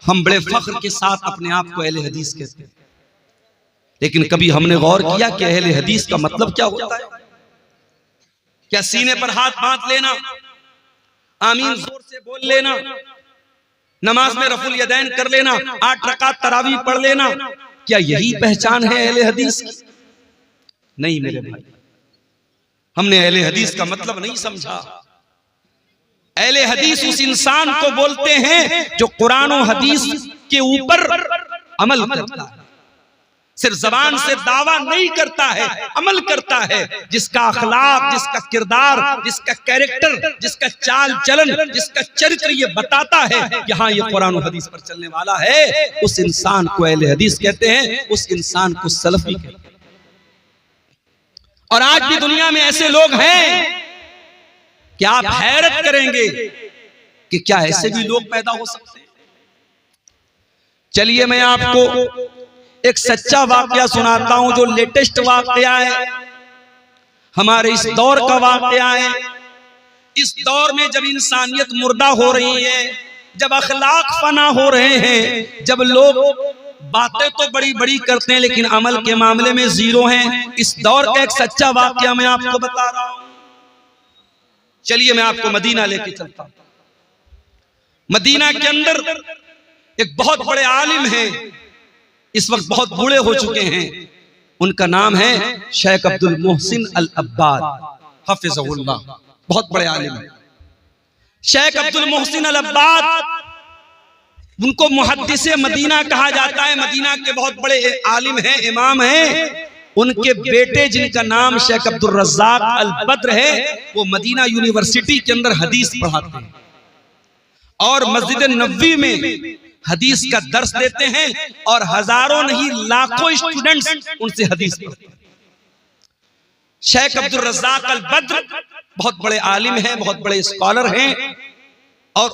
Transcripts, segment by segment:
हम बड़े फख्र के साथ अपने आप को अहले हदीस कहते हैं, लेकिन कभी हमने गौर किया कि अहले हदीस का मतलब क्या होता है? क्या सीने पर हाथ बांध लेना, आमीन जोर से बोल लेना, नमाज में रफुल यदैन कर लेना, 8 रकात तरावी पढ़ लेना, क्या यही पहचान है अहले हदीस की? नहीं मेरे भाई, हमने अहले हदीस का मतलब नहीं समझा। अहले हदीस उस इंसान को बोलते हैं जो कुरान और हदीस के ऊपर अमल करता है, सिर्फ जबान से दावा नहीं करता है, अमल करता है, जिसका अखलाक, जिसका किरदार, जिसका कैरेक्टर, जिसका चाल चलन, जिसका चरित्र ये बताता है यहाँ ये कुरान और हदीस पर चलने वाला है, उस इंसान को अहले हदीस कहते हैं, उस इंसान को सलफी कहते हैं। और आज भी दुनिया में ऐसे लोग हैं कि आप हैरत करेंगे कि क्या ऐसे भी लोग पैदा हो सकते हैं। चलिए मैं आपको एक सच्चा वाकया सुनाता हूं, जो लेटेस्ट वाकया है, हमारे इस दौर का वाकया है। इस दौर में जब इंसानियत मुर्दा हो रही है, जब अखलाक फना हो रहे हैं, जब लोग बातें तो बड़ी बड़ी करते हैं लेकिन अमल के मामले में जीरो हैं, इस दौर का एक सच्चा वाकया मैं आपको बता रहा हूं। चलिए मैं आपको मदीना लेके चलता हूं। मदीना के अंदर एक बहुत बड़े आलिम हैं, इस वक्त बहुत बूढ़े हो चुके हैं, उनका नाम है शेख अब्दुल मोहसिन अल अब्बाद हफिज़हुल्लाह, बहुत बड़े आलिम हैं शेख अब्दुल मोहसिन अल अब्बाद। उनको मुहद्दिसे मदीना कहा जाता है, मदीना के बहुत बड़े आलिम हैं, इमाम हैं। उनके बेटे जिनका नाम शेख अब्दुल रज़्ज़ाक अल बद्र है, वो मदीना यूनिवर्सिटी के अंदर हदीस पढ़ाते हैं और मस्जिद नबवी में हदीस का दर्स देते हैं, और हजारों नहीं लाखों स्टूडेंट्स उनसे हदीस पढ़ते हैं। शेख अब्दुल रज़्ज़ाक अल बद्र बहुत बड़े आलिम हैं, बहुत बड़े स्कॉलर हैं, और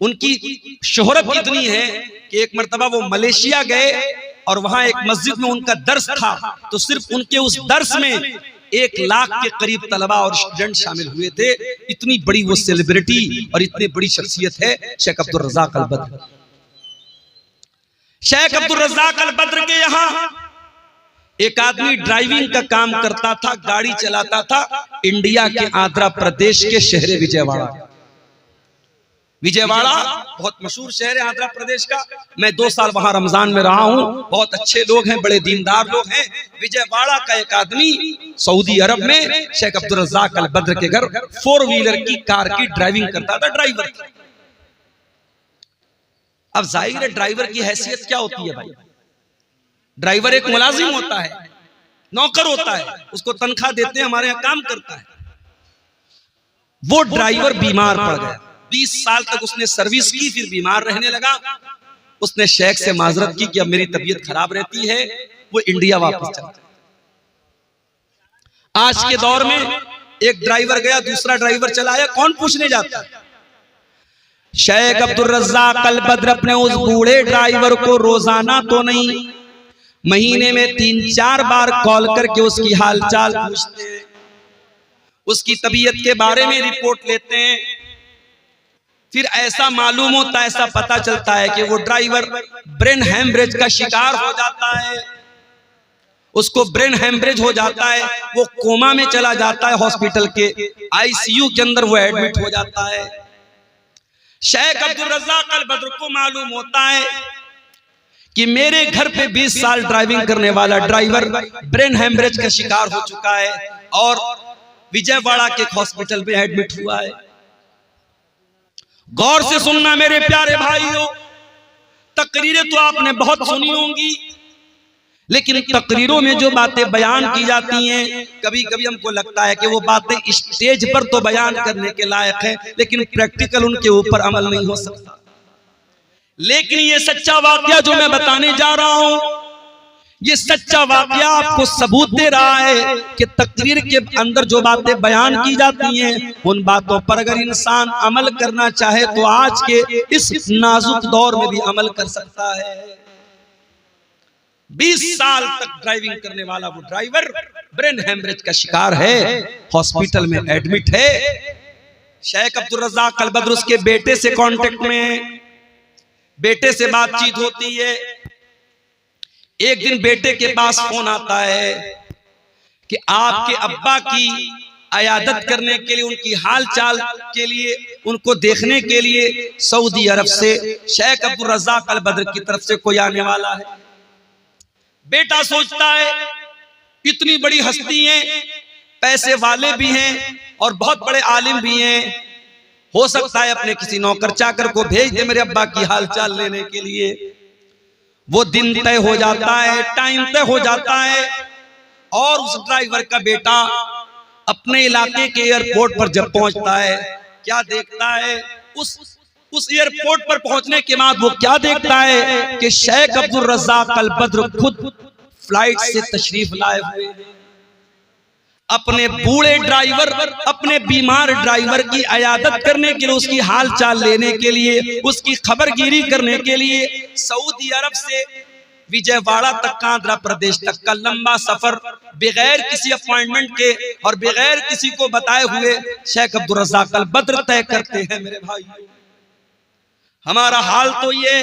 उनकी शोहरत इतनी है कि एक मर्तबा वो मलेशिया गए और वहां एक मस्जिद में उनका दर्स था, तो सिर्फ उनके उस दर्स में 1 लाख के करीब तलबा और स्टूडेंट शामिल हुए थे। इतनी बड़ी वो सेलिब्रिटी और इतनी बड़ी शख्सियत है शेख अब्दुल रज़्ज़ाक अल बद्र। शेख अब्दुल रज़्ज़ाक अल बद्र के यहाँ एक आदमी ड्राइविंग का काम करता था, गाड़ी चलाता था, इंडिया के आंध्र प्रदेश के शहर विजयवाड़ा। विजयवाड़ा बहुत मशहूर शहर है आंध्र प्रदेश का। मैं 2 साल वहां रमजान में रहा हूं, बहुत अच्छे लोग हैं, बड़े दीनदार लोग हैं। विजयवाड़ा का एक आदमी सऊदी अरब में शेख अब्दुल रज़्ज़ाक अल बद्र के घर 4 व्हीलर की कार की ड्राइविंग करता था, ड्राइवर। अब जाहिर है ड्राइवर की हैसियत क्या होती है भाई? ड्राइवर एक मुलाजिम होता है, नौकर होता है, उसको तनख्वाह देते हैं, हमारे यहाँ काम करता है। वो ड्राइवर बीमार पड़ गया, 20 साल तक उसने सर्विस की, फिर बीमार रहने लगा। उसने शेख से माजरत की कि अब मेरी तबीयत खराब रहती है, वो इंडिया वापस चला। आज के दौर में एक ड्राइवर गया, दूसरा ड्राइवर चलाया, कौन पूछने जाता है? शेख अब्दुल रज़्ज़ाक अल बद्र अपने उस बूढ़े ड्राइवर को रोजाना तो नहीं, महीने में 3-4 बार कॉल करके उसकी हालचाल पूछते हैं, उसकी तबीयत के बारे में रिपोर्ट लेते हैं। फिर ऐसा मालूम होता है, ऐसा पता चलता है कि वो ड्राइवर ब्रेन हेमरेज का शिकार हो जाता है, उसको ब्रेन हेमरेज हो जाता है, वो कोमा में चला जाता है, हॉस्पिटल के आईसीयू के अंदर वो एडमिट हो जाता है। शेख अब्दुल रज़्ज़ाक अल बद्र को मालूम होता है कि मेरे घर पे 20 साल ड्राइविंग करने वाला ड्राइवर ब्रेन हेमरेज का शिकार हो चुका है और विजयवाड़ा के हॉस्पिटल में एडमिट हुआ है। गौर से सुनना मेरे प्यारे भाइयों, तकरीरें तो आपने बहुत सुनी होंगी, लेकिन तकरीरों में जो बातें बयान की जाती हैं, कभी कभी हमको लगता है कि वो बातें स्टेज पर तो बयान करने के लायक है, लेकिन प्रैक्टिकल उनके ऊपर अमल नहीं हो सकता। लेकिन ये सच्चा वाकया जो मैं बताने जा रहा हूं, ये सच्चा वाकया आपको सबूत दे रहा है कि तकरीर के अंदर जो बातें बयान की जाती हैं, उन बातों पर अगर इंसान अमल करना चाहे तो आज के इस नाजुक दौर में भी अमल कर सकता है। 20 साल तक ड्राइविंग करने वाला वो ड्राइवर ब्रेन हेमरेज का शिकार है, हॉस्पिटल में एडमिट है। शेख अब्दुल रज़्ज़ाक अल बद्र उसके बेटे से कांटेक्ट में है। बेटे से बातचीत होती है। एक दिन बेटे के पास फोन आता है कि आपके अब्बा की अयादत करने के लिए, उनकी हाल चाल के लिए, उनको देखने के लिए सऊदी अरब से शेख अब्दुल रज़्ज़ाक अल बद्र की तरफ से कोई आने वाला है। बेटा सोचता है इतनी बड़ी हस्ती हैं, पैसे वाले भी हैं और बहुत बड़े आलिम भी हैं, हो सकता है अपने किसी नौकर चाकर को भेज दे मेरे अब्बा की हाल चाल लेने के लिए। वो दिन तय हो जाता है, टाइम तय हो जाता है और उस ड्राइवर का बेटा अपने इलाके के एयरपोर्ट पर जब पहुंचता है, क्या देखता है, उस एयरपोर्ट पर पहुंचने के बाद वो क्या देखता है कि शेख अब्दुल रज़्ज़ाक अल बद्र खुद फ्लाइट से तशरीफ लाए हुए, अपने बूढ़े ड्राइवर, अपने बीमार ड्राइवर की अयादत करने के लिए, उसकी हाल चाल लेने के लिए, उसकी खबरगिरी करने के लिए सऊदी अरब से विजयवाड़ा तक का, आंध्र प्रदेश तक का लंबा सफर बगैर किसी अपॉइंटमेंट के और बगैर किसी को बताए हुए शेख अब्दुल रज़्ज़ाक अल बद्र तय करते हैं। मेरे भाई, हमारा हाल तो ये,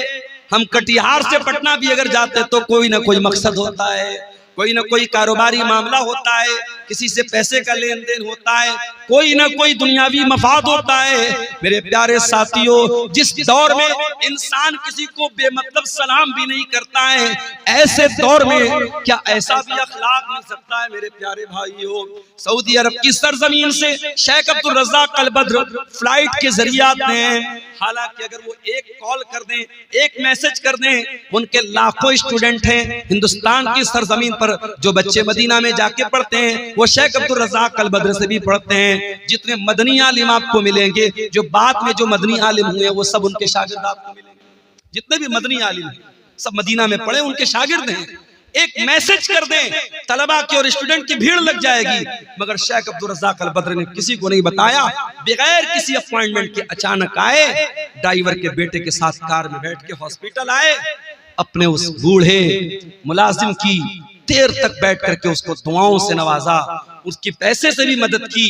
हम कटिहार से पटना भी अगर जाते तो कोई ना कोई मकसद होता है, कोई ना कोई कारोबारी मामला होता है, किसी से पैसे का लेन देन होता है, कोई ना कोई दुनियावी मफाद होता है। मेरे प्यारे साथियों, जिस दौर में इंसान किसी को बेमतलब सलाम भी नहीं करता है, ऐसे दौर में क्या ऐसा भी अखलाक मिल सकता है? मेरे प्यारे भाइयों, सऊदी अरब की सरजमीन से शेख अब्दुल रज़्ज़ाक अल बद्र फ्लाइट के जरिए आते हैं। हालांकि अगर वो एक कॉल कर दें, एक मैसेज कर दें, उनके लाखों स्टूडेंट हैं हिंदुस्तान की सरजमीन पर, जो बच्चे मदीना में जाके पढ़ते हैं वो शेख अब्दुल रज़्ज़ाक अल बद्र से भी पढ़ते हैं। जितने मदनी आलिम आपको मिलेंगे, जो बाद में जो मदनी आलिम हुए वो सब उनके शागिर्द आपको मिलेंगे। जितने भी मदनी आलिम सब मदीना में पढ़े, उनके शागिर्द हैं। एक मैसेज कर दें, तलबा की और स्टूडेंट की भीड़ लग जाएगी। मगर शेख अब्दुल रज़्ज़ाक अल बद्र ने किसी को नहीं बताया, बगैर किसी अपॉइंटमेंट के अचानक आए, ड्राइवर के बेटे के साथ कार में बैठ के हॉस्पिटल आए, अपने उस बूढ़े मुलाजिम की देर तक बैठ करके उसको दुआओं से नवाजा, उसकी पैसे से भी मदद की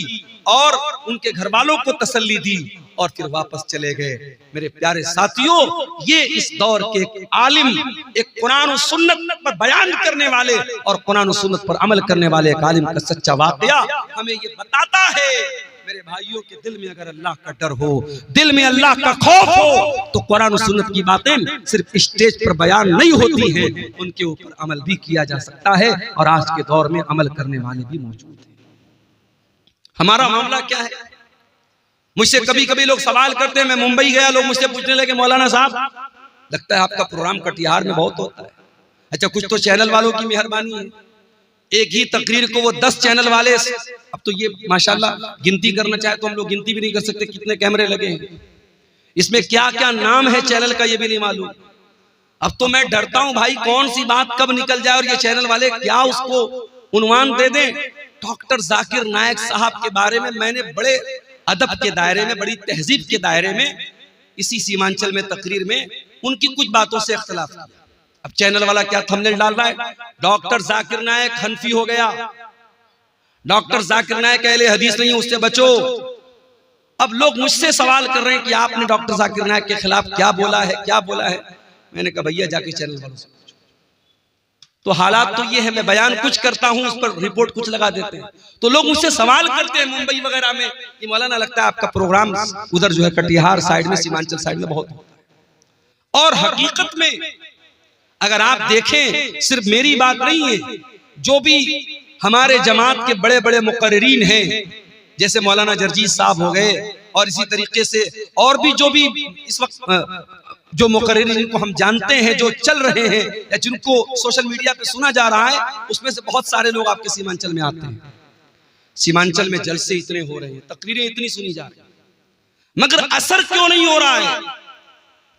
और उनके घर वालों को तसल्ली दी और फिर वापस चले गए। मेरे प्यारे साथियों, ये इस दौर के एक आलिम, एक कुरान और सुन्नत पर बयान करने वाले और कुरान और सुन्नत पर अमल करने वाले एक आलिम का सच्चा वाकया हमें ये बताता है। मेरे भाइयों के दिल में अगर अल्लाह का डर हो, दिल में अल्लाह का खौफ हो, तो कुरान और सुन्नत की बातें सिर्फ स्टेज पर बयान नहीं होती हैं, उनके ऊपर अमल भी किया जा सकता है और आज के दौर में अमल करने वाले भी मौजूद हैं। हमारा मामला क्या है? मुझसे कभी कभी लोग सवाल करते हैं, मैं मुंबई गया, लोग मुझसे पूछने लगे मौलाना साहब, लगता है आपका प्रोग्राम कटिहार में बहुत होता है। अच्छा, कुछ तो चैनल वालों की मेहरबानी है, एक ही तकरीर को वो 10 चैनल वाले, अब तो ये माशाल्लाह गिनती करना चाहे तो हम लोग गिनती भी नहीं कर सकते कितने कैमरे लगे हैं, इसमें क्या क्या नाम है चैनल का ये भी नहीं मालूम। अब तो मैं डरता हूं भाई, कौन सी बात कब निकल जाए और ये चैनल वाले क्या उसको उन्वान दे दें। डॉक्टर जाकिर नायक साहब के बारे में मैंने बड़े अदब के दायरे में, बड़ी तहजीब के दायरे में, इसी सीमांचल में तकरीर में उनकी कुछ बातों से इख्तिलाफ किया। अब चैनल वाला क्या थंबनेल डाल रहा है, डॉक्टर जाकिर नायक हनफी हो गया, डॉक्टर जाकिर नायक अहले हदीस नहीं, उससे बचो। अब लोग मुझसे सवाल कर रहे हैं कि आपने डॉक्टर जाकिर नायक के खिलाफ क्या बोला है, क्या बोला है। मैंने कहा भैया जाके चैनल वालों से पूछो। तो हालात तो ये है, मैं बयान कुछ करता हूं, उस पर रिपोर्ट कुछ लगा देते हैं। तो लोग मुझसे सवाल करते हैं मुंबई वगैरह में कि मौलाना लगता है आपका प्रोग्राम उधर जो है कटिहार साइड में, सीमांचल साइड में बहुत होता है। और हकीकत में अगर आप देखें, सिर्फ मेरी बात नहीं है, जो भी हमारे जमात के बड़े बड़े मुकर्रिरीन हैं, जैसे मौलाना जर्जीज साहब हो गए और इसी तरीके से और भी जो भी इस वक्त जो मुकर्रिरीन को हम जानते हैं, जो चल रहे हैं या जिनको सोशल मीडिया पे सुना जा रहा है, उसमें से बहुत सारे लोग आपके सीमांचल में आते हैं। सीमांचल में जलसे इतने हो रहे हैं, तकरीरें इतनी सुनी जा रही हैं, मगर असर क्यों नहीं हो रहा है?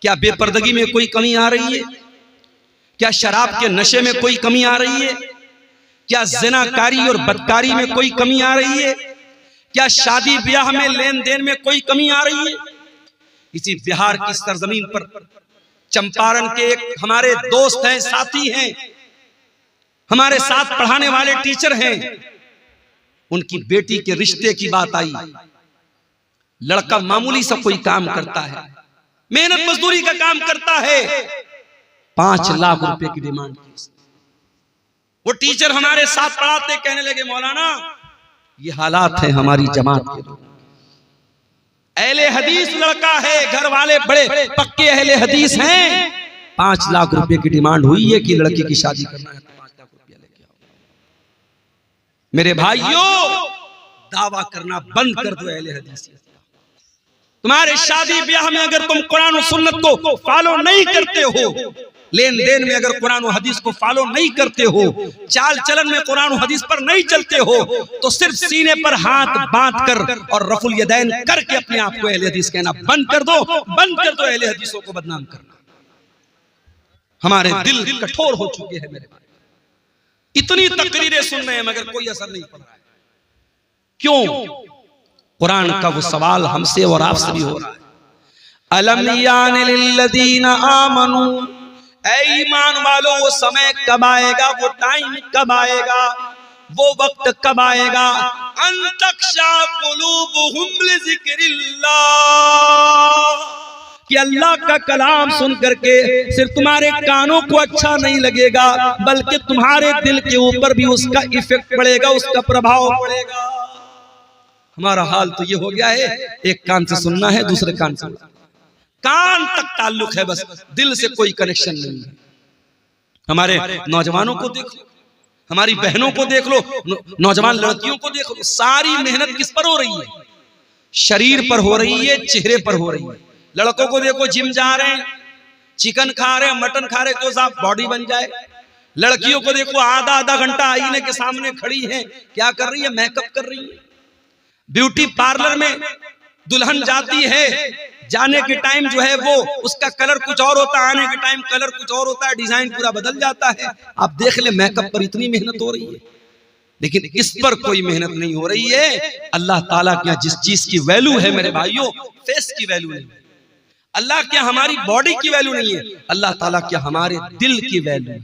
क्या बेपर्दगी में कोई कमी आ रही है? क्या शराब के नशे में कोई कमी आ रही है? क्या ज़िनाकारी और बदकारी में कोई कमी आ रही है? क्या शादी ब्याह में लेन देन में कोई कमी आ रही है? इसी बिहार की सरजमीन पर चंपारण के एक हमारे दोस्त हैं, साथी हैं, हमारे साथ पढ़ाने वाले टीचर हैं, उनकी बेटी के रिश्ते की बात आई। लड़का मामूली सा कोई काम करता है, मेहनत मजदूरी का काम करता है, 5 लाख रुपए की डिमांड की। वो टीचर हमारे साथ पढ़ाते, कहने लगे मौलाना ये हालात है हमारी जमात के लोग, अहले हदीस लड़का है, घर वाले बड़े पक्के अहले हदीस हैं, 5 लाख रुपए की डिमांड हुई है कि लड़की की शादी करना है, 5 लाख रुपया लेके आओ। मेरे भाइयों, दावा करना बंद कर दो अहले हदीस। तुम्हारे शादी ब्याह में अगर तुम कुरान और सुन्नत को फॉलो नहीं करते हो, लेन देन में अगर कुरान और हदीस को फॉलो नहीं करते हो, चाल चलन में कुरान और हदीस पर नहीं चलते हो, तो सिर्फ सीने पर हाथ बांध कर और रफुल यदैन करके अपने आप को अहले हदीस कहना बंद कर दो, बंद कर दो अहले हदीसों को बदनाम करना। हमारे दिल कठोर हो चुके हैं मेरे भाई, इतनी तकरीरें सुन रहे हैं मगर कोई असर नहीं पड़ रहा है। क्यों? कुरान का वो सवाल हमसे और आपसे भी हो रहा है। अलम यान लिल्लदीना आमनू, ऐ ईमान वालों वो समय कब आएगा, वो टाइम कब आएगा, वो वक्त कब आएगा, अन तख्शा कुलूबुहुम लिज़िक्रिल्लाह, कि अल्लाह का कलाम सुन करके सिर्फ तुम्हारे कानों को अच्छा नहीं लगेगा, बल्कि तुम्हारे दिल के ऊपर भी उसका इफेक्ट पड़ेगा, उसका प्रभाव पड़ेगा। हमारा हाल तो ये हो गया है, एक कान से सुनना है, दूसरे कान से, कान तक ताल्लुक है बस, दिल से कोई कनेक्शन नहीं है। हमारे नौजवानों को देख लो, हमारी बहनों को देख लो, नौजवान लड़कियों को देख लो, सारी मेहनत किस पर हो रही है? शरीर पर हो रही है, चेहरे पर हो रही है। लड़कों को देखो, जिम जा रहे हैं, चिकन खा रहे हैं, मटन खा रहे हैं, तो साहब बॉडी बन जाए। लड़कियों को देखो, आधा घंटा आईने के सामने खड़ी है, क्या कर रही है? मेकअप कर रही है। ब्यूटी पार्लर में दुल्हन जाती है, जाने के टाइम जो है वो उसका कलर कुछ और होता है, आने के टाइम कलर कुछ और होता है, डिजाइन पूरा बदल जाता है। आप देख ले, मेकअप पर इतनी मेहनत हो रही है, लेकिन इस पर कोई मेहनत नहीं हो रही है। अल्लाह ताला के यहाँ जिस चीज की वैल्यू है मेरे भाइयों, फेस की वैल्यू नहीं है। अल्लाह क्या हमारी बॉडी की वैल्यू नहीं है, अल्लाह ताला क्या हमारे दिल की वैल्यू है।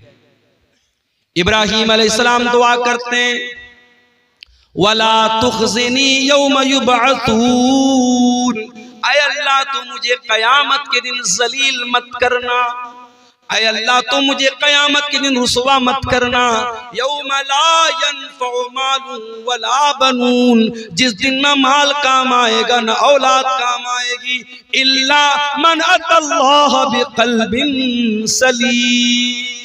इब्राहीम अलैहिस्सलाम दुआ करते हैं, वला तुखज़िनी यौम युबअसून, ऐ अल्लाह तू मुझे कयामत के दिन जलील मत करना, ऐ अल्लाह तू मुझे कयामत के दिन रुसवा मत करना। यौम ला यनफ़उ मालुन वला बनून, जिस दिन न माल काम आएगा न औलाद काम आएगी, इल्ला मन अतल्लाह बिक़ल्बिन सलीम।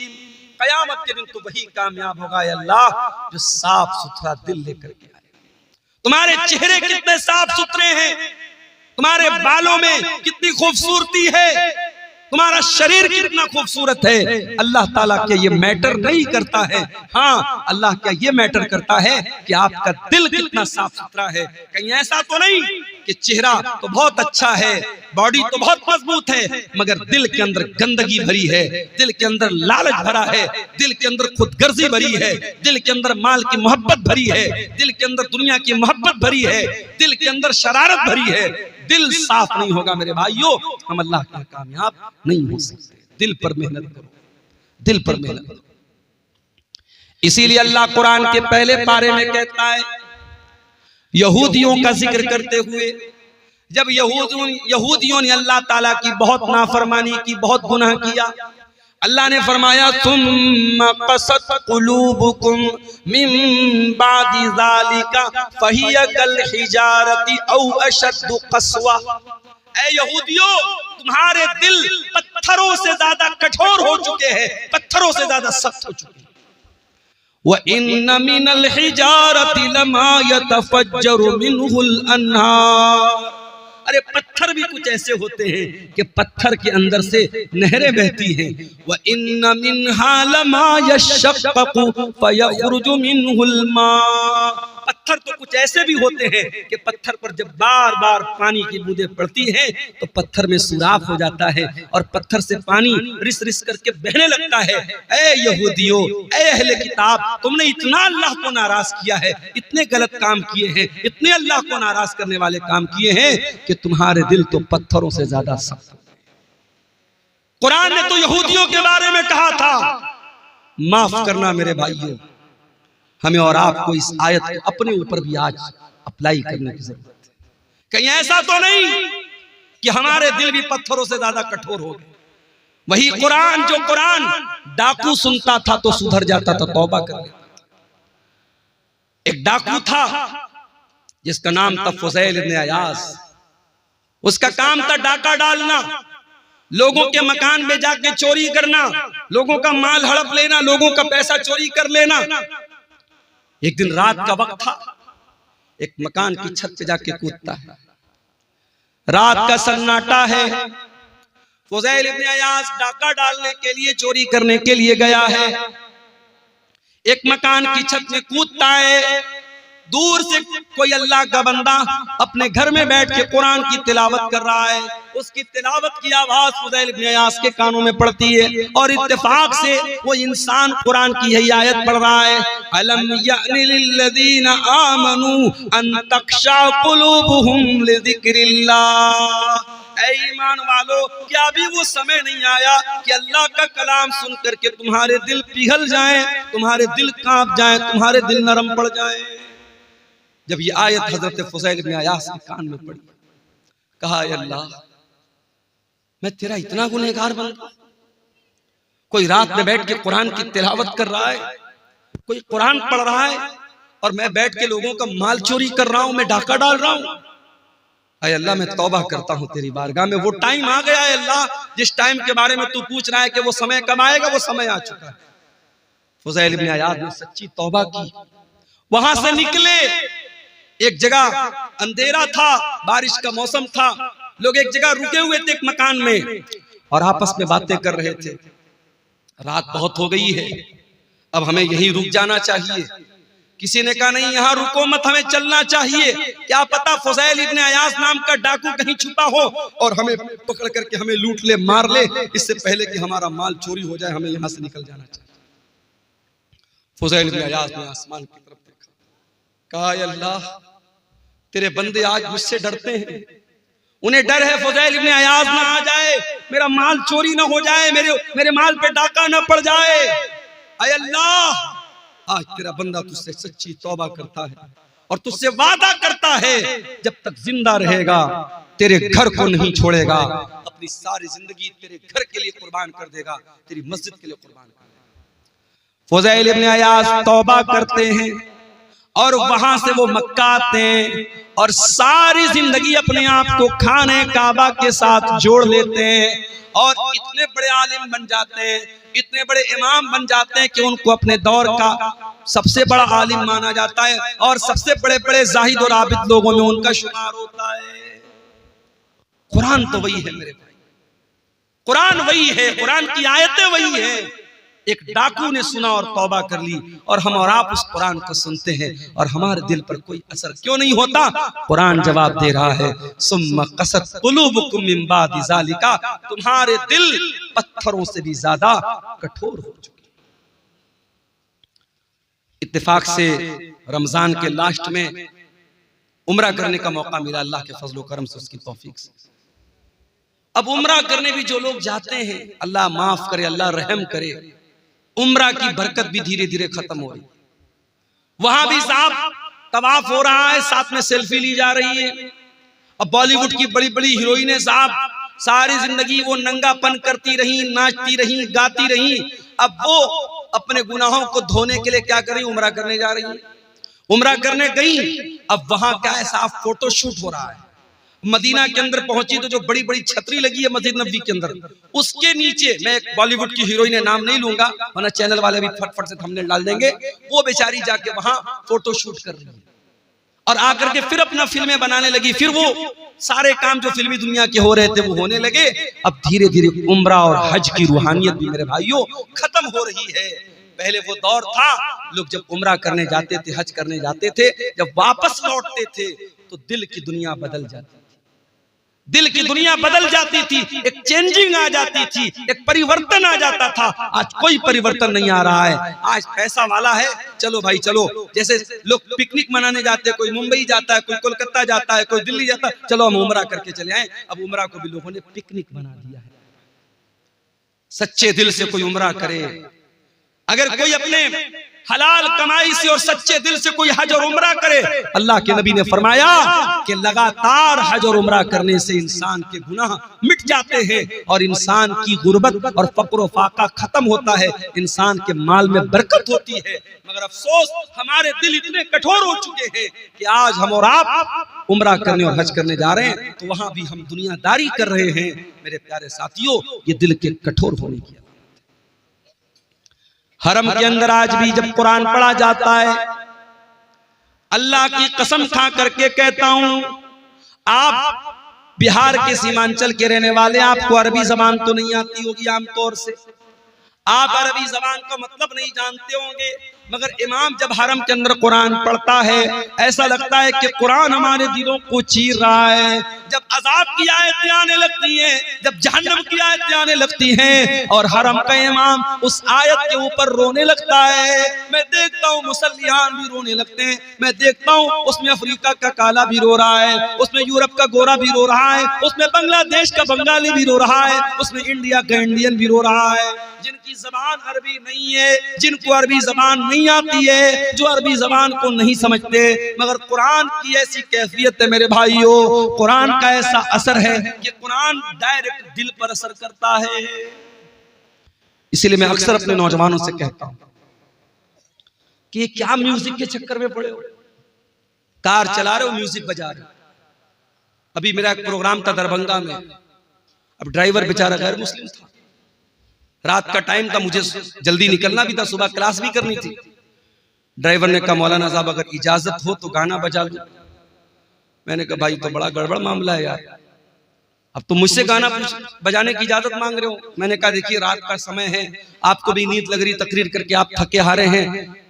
कयामत के दिन तो वही कामयाब होगा अल्लाह जो साफ सुथरा दिल लेकर के आए। तुम्हारे चेहरे कितने साफ सुथरे हैं, तुम्हारे बालों में कितनी खूबसूरती है, तुम्हारा शरीर कितना खूबसूरत है, अल्लाह ताला क्या ये मैटर नहीं करता है? हाँ, अल्लाह क्या ये मैटर करता है कि आपका दिल कितना साफ सुथरा है। कहीं ऐसा तो नहीं कि चेहरा तो बहुत अच्छा है, बॉडी तो बहुत मजबूत है, मगर दिल के अंदर गंदगी भरी है, दिल के अंदर लालच भरा है, दिल के अंदर खुदगर्जी भरी है, दिल के अंदर माल की मोहब्बत भरी है, दिल के अंदर दुनिया की मोहब्बत भरी है, दिल के अंदर शरारत भरी है। दिल साफ नहीं होगा मेरे भाइयों, हम अल्लाह के कामयाब नहीं हो सकते। दिल पर मेहनत करो, दिल पर मेहनत करो। इसीलिए अल्लाह कुरान के पहले पारे में कहता है, यहूदियों का जिक्र करते हुए, जब यहूदियों ने अल्लाह ताला की बहुत नाफरमानी की, बहुत गुनाह किया, अल्लाह ने फरमाया सुम्मा क़सत क़ुलूबुकुम मिन बादि ज़ालिका फ़हिय कल हिजारति औ अशद्दु क़स्वा। ऐ यहूदियों, तुम्हारे दिल पत्थरों से ज्यादा कठोर हो चुके हैं, पत्थरों से ज्यादा सख्त हो चुके हैं। व इन्न मिनल हिजारति लमा यतफज्जरु मिनहुल अन्हार। अरे पत्थर भी कुछ ऐसे होते हैं कि पत्थर के अंदर से नहरें बहती हैं। व इन्न मिन्हा लमा यशक्ककु फयखरुजु मिनहुल मा। पत्थर तो कुछ ऐसे भी होते हैं कि पत्थर पर जब बार बार पानी की बूंदें पड़ती हैं तो पत्थर में सुराख हो जाता है और पत्थर से पानी रिस रिस करके बहने लगता है। ऐ यहूदियों, ऐ अहले किताब, तुमने इतना अल्लाह को नाराज किया है, इतने गलत काम किए हैं, इतने अल्लाह को नाराज करने वाले काम किए हैं कि तुम्हारे दिल तो पत्थरों से ज्यादा सख्त। कुरान ने तो यहूदियों के बारे में कहा था। माफ करना मेरे भाइयों, हमें और आपको इस आयत को अपने ऊपर भी आज अप्लाई करने की जरूरत है। कहीं ऐसा तो नहीं कि हमारे दिल भी पत्थरों से ज्यादा कठोर हो गए। वही कुरान, जो कुरान डाकू सुनता था तो सुधर जाता था, तौबा कर लेता था। एक डाकू था जिसका नाम था फुज़ैल इब्न अयाज़। उसका काम था डाका डालना, लोगों के मकान में जाके चोरी करना, लोगों का माल हड़प लेना, लोगों का पैसा चोरी कर लेना। एक दिन रात का वक्त था, एक मकान की छत पे जाके कूदता है। रात का सन्नाटा है, फुज़ैल इब्न अयाज़ डाका डालने के लिए, चोरी करने के लिए गया है। एक मकान की छत में कूदता है। दूर से कोई अल्लाह का बंदा अपने घर में बैठ के कुरान की तिलावत कर रहा है। उसकी तिलावत की आवाज फुज़ैल इब्न अयाज़ के कानों में पड़ती है और इत्तेफाक से वो इंसान कुरान की यही आयत पढ़ रहा है, अलम यअनि लिल्लज़ीना आमनू अन तख्शा कुलूबुहुम लिज़िक्रिल्लाह। ऐ ईमान वालो, क्या अभी वो समय नहीं आया कि अल्लाह का कलाम सुन करके तुम्हारे दिल पिघल जाएं, तुम्हारे दिल कांप जाएं, तुम्हारे दिल नरम पड़ जाएं। जब ये आयत हजरत फुज़ैल इब्न अयाज़ के कान में पड़ी, कहा अल्लाह, मैं तेरा इतना गुनहगार बन गया। कोई रात में बैठ के कुरान की तिलावत कर रहा है, कोई कुरान पढ़ रहा है और मैं बैठ के लोगों का माल चोरी कर रहा हूं, मैं डाका डाल रहा हूं। अय अल्लाह, मैं तौबा करता हूं तेरी बारगाह में। वो टाइम आ गया है अल्लाह, जिस टाइम के बारे में तू पूछ रहा है कि वो समय कब आएगा, वो समय आ चुका है। फुज़ैल इब्न अयाज़ ने सच्ची तौबा की, वहां से निकले। एक जगह अंधेरा था, बारिश का मौसम था, लोग एक जगह रुके हुए थे एक मकान में और आपस में बातें कर रहे थे। रात बहुत हो गई है, अब हमें यहीं रुक जाना चाहिए। किसी ने कहा नहीं, यहां रुको मत, हमें चलना चाहिए। क्या पता फुज़ैल इब्न अयाज़ नाम का डाकू कहीं छुपा हो और हमें पकड़ करके हमें लूट ले, मार ले, इससे पहले कि हमारा माल चोरी हो जाए, हमें यहां से निकल जाना चाहिए। फुज़ैल इब्न अयाज़ ने आसमान की तरफ देखा, कहा अल्लाह, तेरे बंदे आज मुझसे डरते हैं, उन्हें डर है फुज़ैल इब्न अयाज़ ना आ जाए, मेरा माल चोरी ना हो जाए, मेरे माल पे डाका ना पड़ जाए। ऐ अल्लाह, आज तेरा बंदा तुझसे सच्ची तौबा करता है और तुझसे वादा करता है जब तक जिंदा रहेगा तेरे घर को नहीं छोड़ेगा, अपनी सारी जिंदगी तेरे घर के लिए कुर्बान कर देगा, तेरी मस्जिद के लिए कुर्बान कर देगा। फुज़ैल इब्न अयाज़ तौबा करते हैं और वहां से वो मक्का आते हैं और सारी जिंदगी अपने आप को खाने काबा के साथ जोड़ लेते हैं और इतने बड़े आलिम बन जाते हैं, इतने बड़े इमाम बन जाते हैं कि उनको अपने दौर का सबसे बड़ा आलिम माना जाता है और सबसे बड़े बड़े जाहिद और आबिद लोगों में उनका शुमार होता है। कुरान तो वही है मेरे भाई, कुरान वही है, कुरान की आयतें वही है। एक डाकू ने सुना और तौबा कर ली और हम और आप उस कुरान को सुनते हैं और हमारे दिल पर कोई असर क्यों नहीं होता? कुरान जवाब दे रहा है, सुम्मा क़सत क़ुलूबुकुम मिन बादि ज़ालिका, तुम्हारे दिल पत्थरों से भी ज्यादा कठोर हो चुके। इत्तेफाक से रमजान के लास्ट में उम्रा करने का मौका मिला, अल्लाह के फजल करम से, उसकी तौफीक से। अब उम्रा करने भी जो लोग जाते हैं, अल्लाह माफ करे, अल्लाह रहम करे, उम्रा की बरकत भी धीरे धीरे खत्म हो रही। वहां भी साहब तवाफ हो रहा है, साथ में सेल्फी ली जा रही है। अब बॉलीवुड की बड़ी बड़ी हीरोइनें साहब सारी जिंदगी वो नंगापन करती रही, नाचती रही, गाती रही। अब वो अपने गुनाहों को धोने के लिए क्या कर रही, उम्रा करने जा रही। उम्रा करने गई, अब वहां क्या है साहब, फोटो शूट हो रहा है। मदीना के अंदर पहुंची तो जो बड़ी बड़ी छतरी लगी है मस्जिद नबवी के अंदर, उसके नीचे, मैं एक बॉलीवुड की हीरोइन है, नाम नहीं लूंगा वरना चैनल वाले भी फटफट से थंबनेल डाल देंगे, वो बेचारी जाके वहां फोटो शूट कर रही है और आकर के फिर अपना फिल्में बनाने लगी। फिर वो सारे काम जो फिल्मी दुनिया के हो रहे थे वो होने लगे। अब धीरे धीरे उम्रा और हज की रूहानियत भी मेरे भाइयों खत्म हो रही है। पहले वो दौर था, लोग जब उम्रा करने जाते थे, हज करने जाते थे, जब वापस लौटते थे तो दिल की दुनिया बदल जाती, दिल की दुनिया बदल जाती थी, एक चेंजिंग आ जाती थी, एक परिवर्तन आ जाता था। आज कोई परिवर्तन नहीं आ रहा है। आज पैसा वाला है, चलो भाई चलो, जैसे लोग पिकनिक मनाने जाते हैं, कोई मुंबई जाता है, कोई कोलकाता जाता है, कोई दिल्ली जाता है, चलो हम उम्रा करके चले आए। अब उम्रा को भी लोगों ने पिकनिक बना दिया है। सच्चे दिल से कोई उम्रा करे, अगर कोई अपने हलाल कमाई से और सच्चे दिल से कोई हज और उम्रा करे, अल्लाह के नबी ने फरमाया कि लगातार हज और उम्रा करने से इंसान के गुनाह मिट जाते हैं और इंसान की गुर्बत और फक्र व फाका खत्म होता है, इंसान के माल में बरकत होती है। मगर अफसोस हमारे दिल इतने कठोर हो चुके हैं कि आज हम और आप उम्रा करने और हज करने जा रहे हैं तो वहां भी हम दुनियादारी कर रहे हैं। मेरे प्यारे साथियों, ये दिल के कठोर होने की हरम के अंदर आज भी जब कुरान पढ़ा जाता है, अल्लाह की कसम खा करके कहता हूं, आप बिहार के सीमांचल के रहने वाले, आपको अरबी जबान तो नहीं आती होगी, आमतौर से आप अरबी जबान का मतलब नहीं जानते होंगे, मगर इमाम जब हरम के अंदर कुरान पढ़ता है ऐसा लगता है कि कुरान हमारे दिलों को चीर रहा है। जब अजाब की आयतें आने लगती हैं, जब जहन्नम की आयतें आने लगती हैं और हरम का इमाम उस आयत के ऊपर रोने लगता है, मैं देखता हूँ मुसल्लियान भी रोने लगते हैं, मैं देखता हूँ उसमें अफ्रीका का काला भी रो रहा है, उसमें यूरोप का गोरा भी रो रहा है, उसमें बांग्लादेश का बंगाली भी रो रहा है, उसमें इंडिया का इंडियन भी रो रहा है। जिनकी जबान अरबी नहीं है, जिनको अरबी जबान नहीं आती है, जो अरबी जबान को नहीं समझते, मगर कुरान की ऐसी कैफियत है मेरे भाइयों, कुरान का ऐसा असर है कि कुरान डायरेक्ट दिल पर असर करता है। इसलिए मैं अक्सर अपने नौजवानों से कहता हूं कि ये क्या म्यूजिक के चक्कर में पड़े हो, कार चला रहे हो म्यूजिक बजा रहे हो। अभी मेरा एक प्रोग्राम था दरभंगा में, अब ड्राइवर बेचारा गैर मुस्लिम था, रात का टाइम था, मुझे जल्दी निकलना भी था, सुबह क्लास भी करनी थी। ड्राइवर ने कहा मौलाना साहब अगर इजाजत हो तो गाना बजा लो। मैंने कहा भाई तो बड़ा गड़बड़ मामला है यार, अब तो मुझसे गाना बजाने की इजाजत मांग रहे हो। मैंने कहा देखिए रात का समय है, आपको भी नींद लग रही, तकरीर करके आप थके हारे हैं,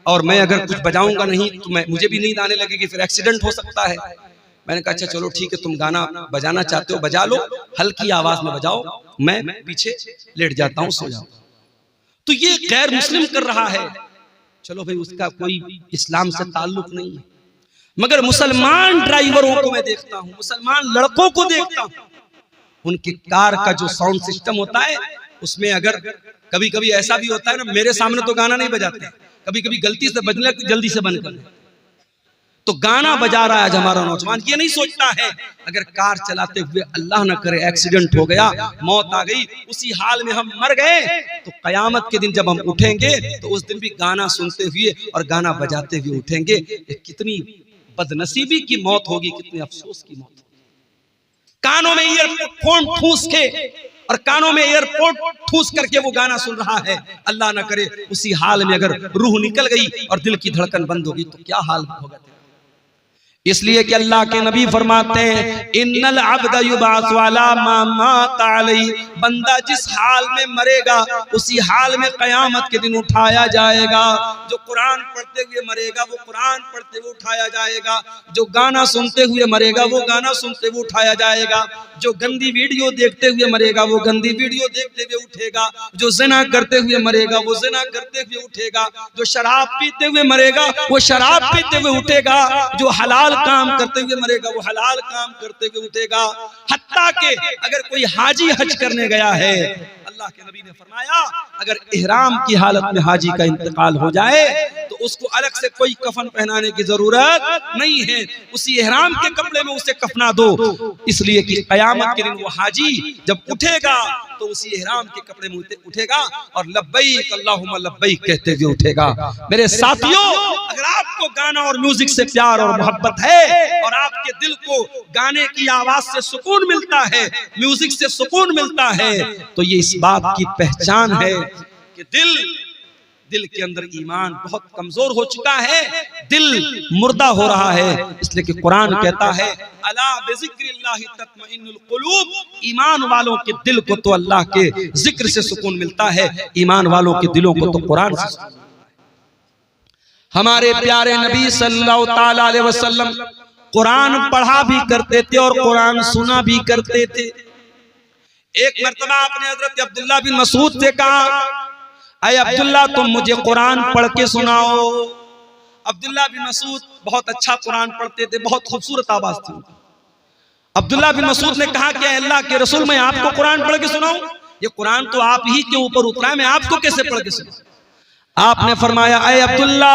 और मैं अगर कुछ बजाऊंगा नहीं तो मुझे भी नींद आने लगेगी, फिर एक्सीडेंट हो सकता है। मैंने कहा अच्छा चलो ठीक है, तुम गाना बजाना चाहते हो बजा लो, हल्की आवाज में बजाओ, मैं पीछे लेट जाता हूं, सो जाओ। तो ये गैर मुस्लिम कर रहा है, चलो भाई उसका कोई इस्लाम से ताल्लुक नहीं है, मगर मुसलमान ड्राइवरों को मैं देखता हूं, मुसलमान लड़कों को देखता हूं, उनके कार का जो साउंड सिस्टम होता है उसमें अगर कभी कभी ऐसा भी होता है ना, मेरे सामने तो गाना नहीं बजाते, कभी कभी गलती से बजने लगती, जल्दी से बंद कर दे, तो गाना बजा रहा है आज हमारा नौजवान। ये नहीं सोचता है अगर कार चलाते हुए अल्लाह न करे एक्सीडेंट हो गया, मौत आ गई, उसी हाल में हम मर गए, तो कयामत के दिन जब हम उठेंगे तो उस दिन भी गाना सुनते हुए और गाना बजाते हुए उठेंगे। ये कितनी बदनसीबी की मौत होगी, कितने अफसोस की मौत। कानों में ईयरफोन ठूस के और कानों में एयरपोर्ट ठूस करके वो गाना सुन रहा है, अल्लाह न करे उसी हाल में अगर रूह निकल गई और दिल की धड़कन बंद होगी तो क्या हाल होगा। इसलिए कि अल्लाह के नबी फरमाते हैं इन्नल अब्दा युबासु अला मा मात अलैहि, बंदा जिस हाल में मरेगा उसी हाल में कयामत के दिन उठाया जाएगा। जो कुरान पढ़ते हुए मरेगा वो कुरान पढ़ते हुए उठाया जाएगा, जो गाना सुनते हुए मरेगा वो गाना सुनते हुए उठाया जाएगा, जो गंदी वीडियो देखते हुए मरेगा वो गंदी वीडियो देखते हुए उठेगा, जो ज़िना करते हुए मरेगा वो ज़िना करते हुए उठेगा, जो शराब पीते हुए मरेगा वो शराब पीते हुए उठेगा, जो हलाल काम करते हुए मरेगा वो हलाल काम करते हुए उठेगा। हत्ता के अगर कोई हाजी हज करने गया है, अल्लाह के नबी ने फरमाया अगर इहराम की हालत में हाजी का इंतकाल हो जाए तो उसको अलग से कोई कफन पहनाने की जरूरत नहीं है, उसी इहराम के कपड़े में उसे कफना दो। इसलिए कि कयामत के दिन वो हाजी जब उठेगा तो उसी इहराम के कपड़े में उठेगा और लब्बैक अल्लाहुम्मा लब्बैक कहते हुए उठेगा। मेरे साथियों, अगर आपको गाना और म्यूजिक से प्यार और मोहब्बत है और आपके दिल को गाने की आवाज से सुकून मिलता है, म्यूजिक से सुकून मिलता है, तो ये इस बात की पहचान है कि दिल के अंदर ईमान बहुत कमजोर हो चुका है, दिल मुर्दा हो रहा है। इसलिए कि कुरान कहता है अला बिज़िक्रिल्लाहि तत्मइन्नुल कुलूब, ईमान वालों के दिल को तो अल्लाह के जिक्र से सुकून मिलता है, ईमान वालों के दिलों को तो कुरान से सुकून। हमारे प्यारे नबी सल्लल्लाहु ताला अलैहि वसल्लम कुरान पढ़ा भी करते थे और कुरान सुना भी करते थे। एक मर्तबा आपने हजरत अब्दुल्लाह बिन मसूद से कहा, अय अब्दुल्ला तुम मुझे कुरान पढ़ के सुनाओ। अब्दुल्ला बिन मसूद बहुत अच्छा कुरान पढ़ते थे, बहुत खूबसूरत आवाज थी। अब्दुल्ला बिन मसूद ने कहा कि अल्लाह के रसूल मैं आपको कुरान पढ़ के सुनाऊं, ये कुरान तो आप ही के ऊपर उतरा है, मैं आपको कैसे पढ़ के सुनाऊं। आपने फरमाया ऐ अब्दुल्ला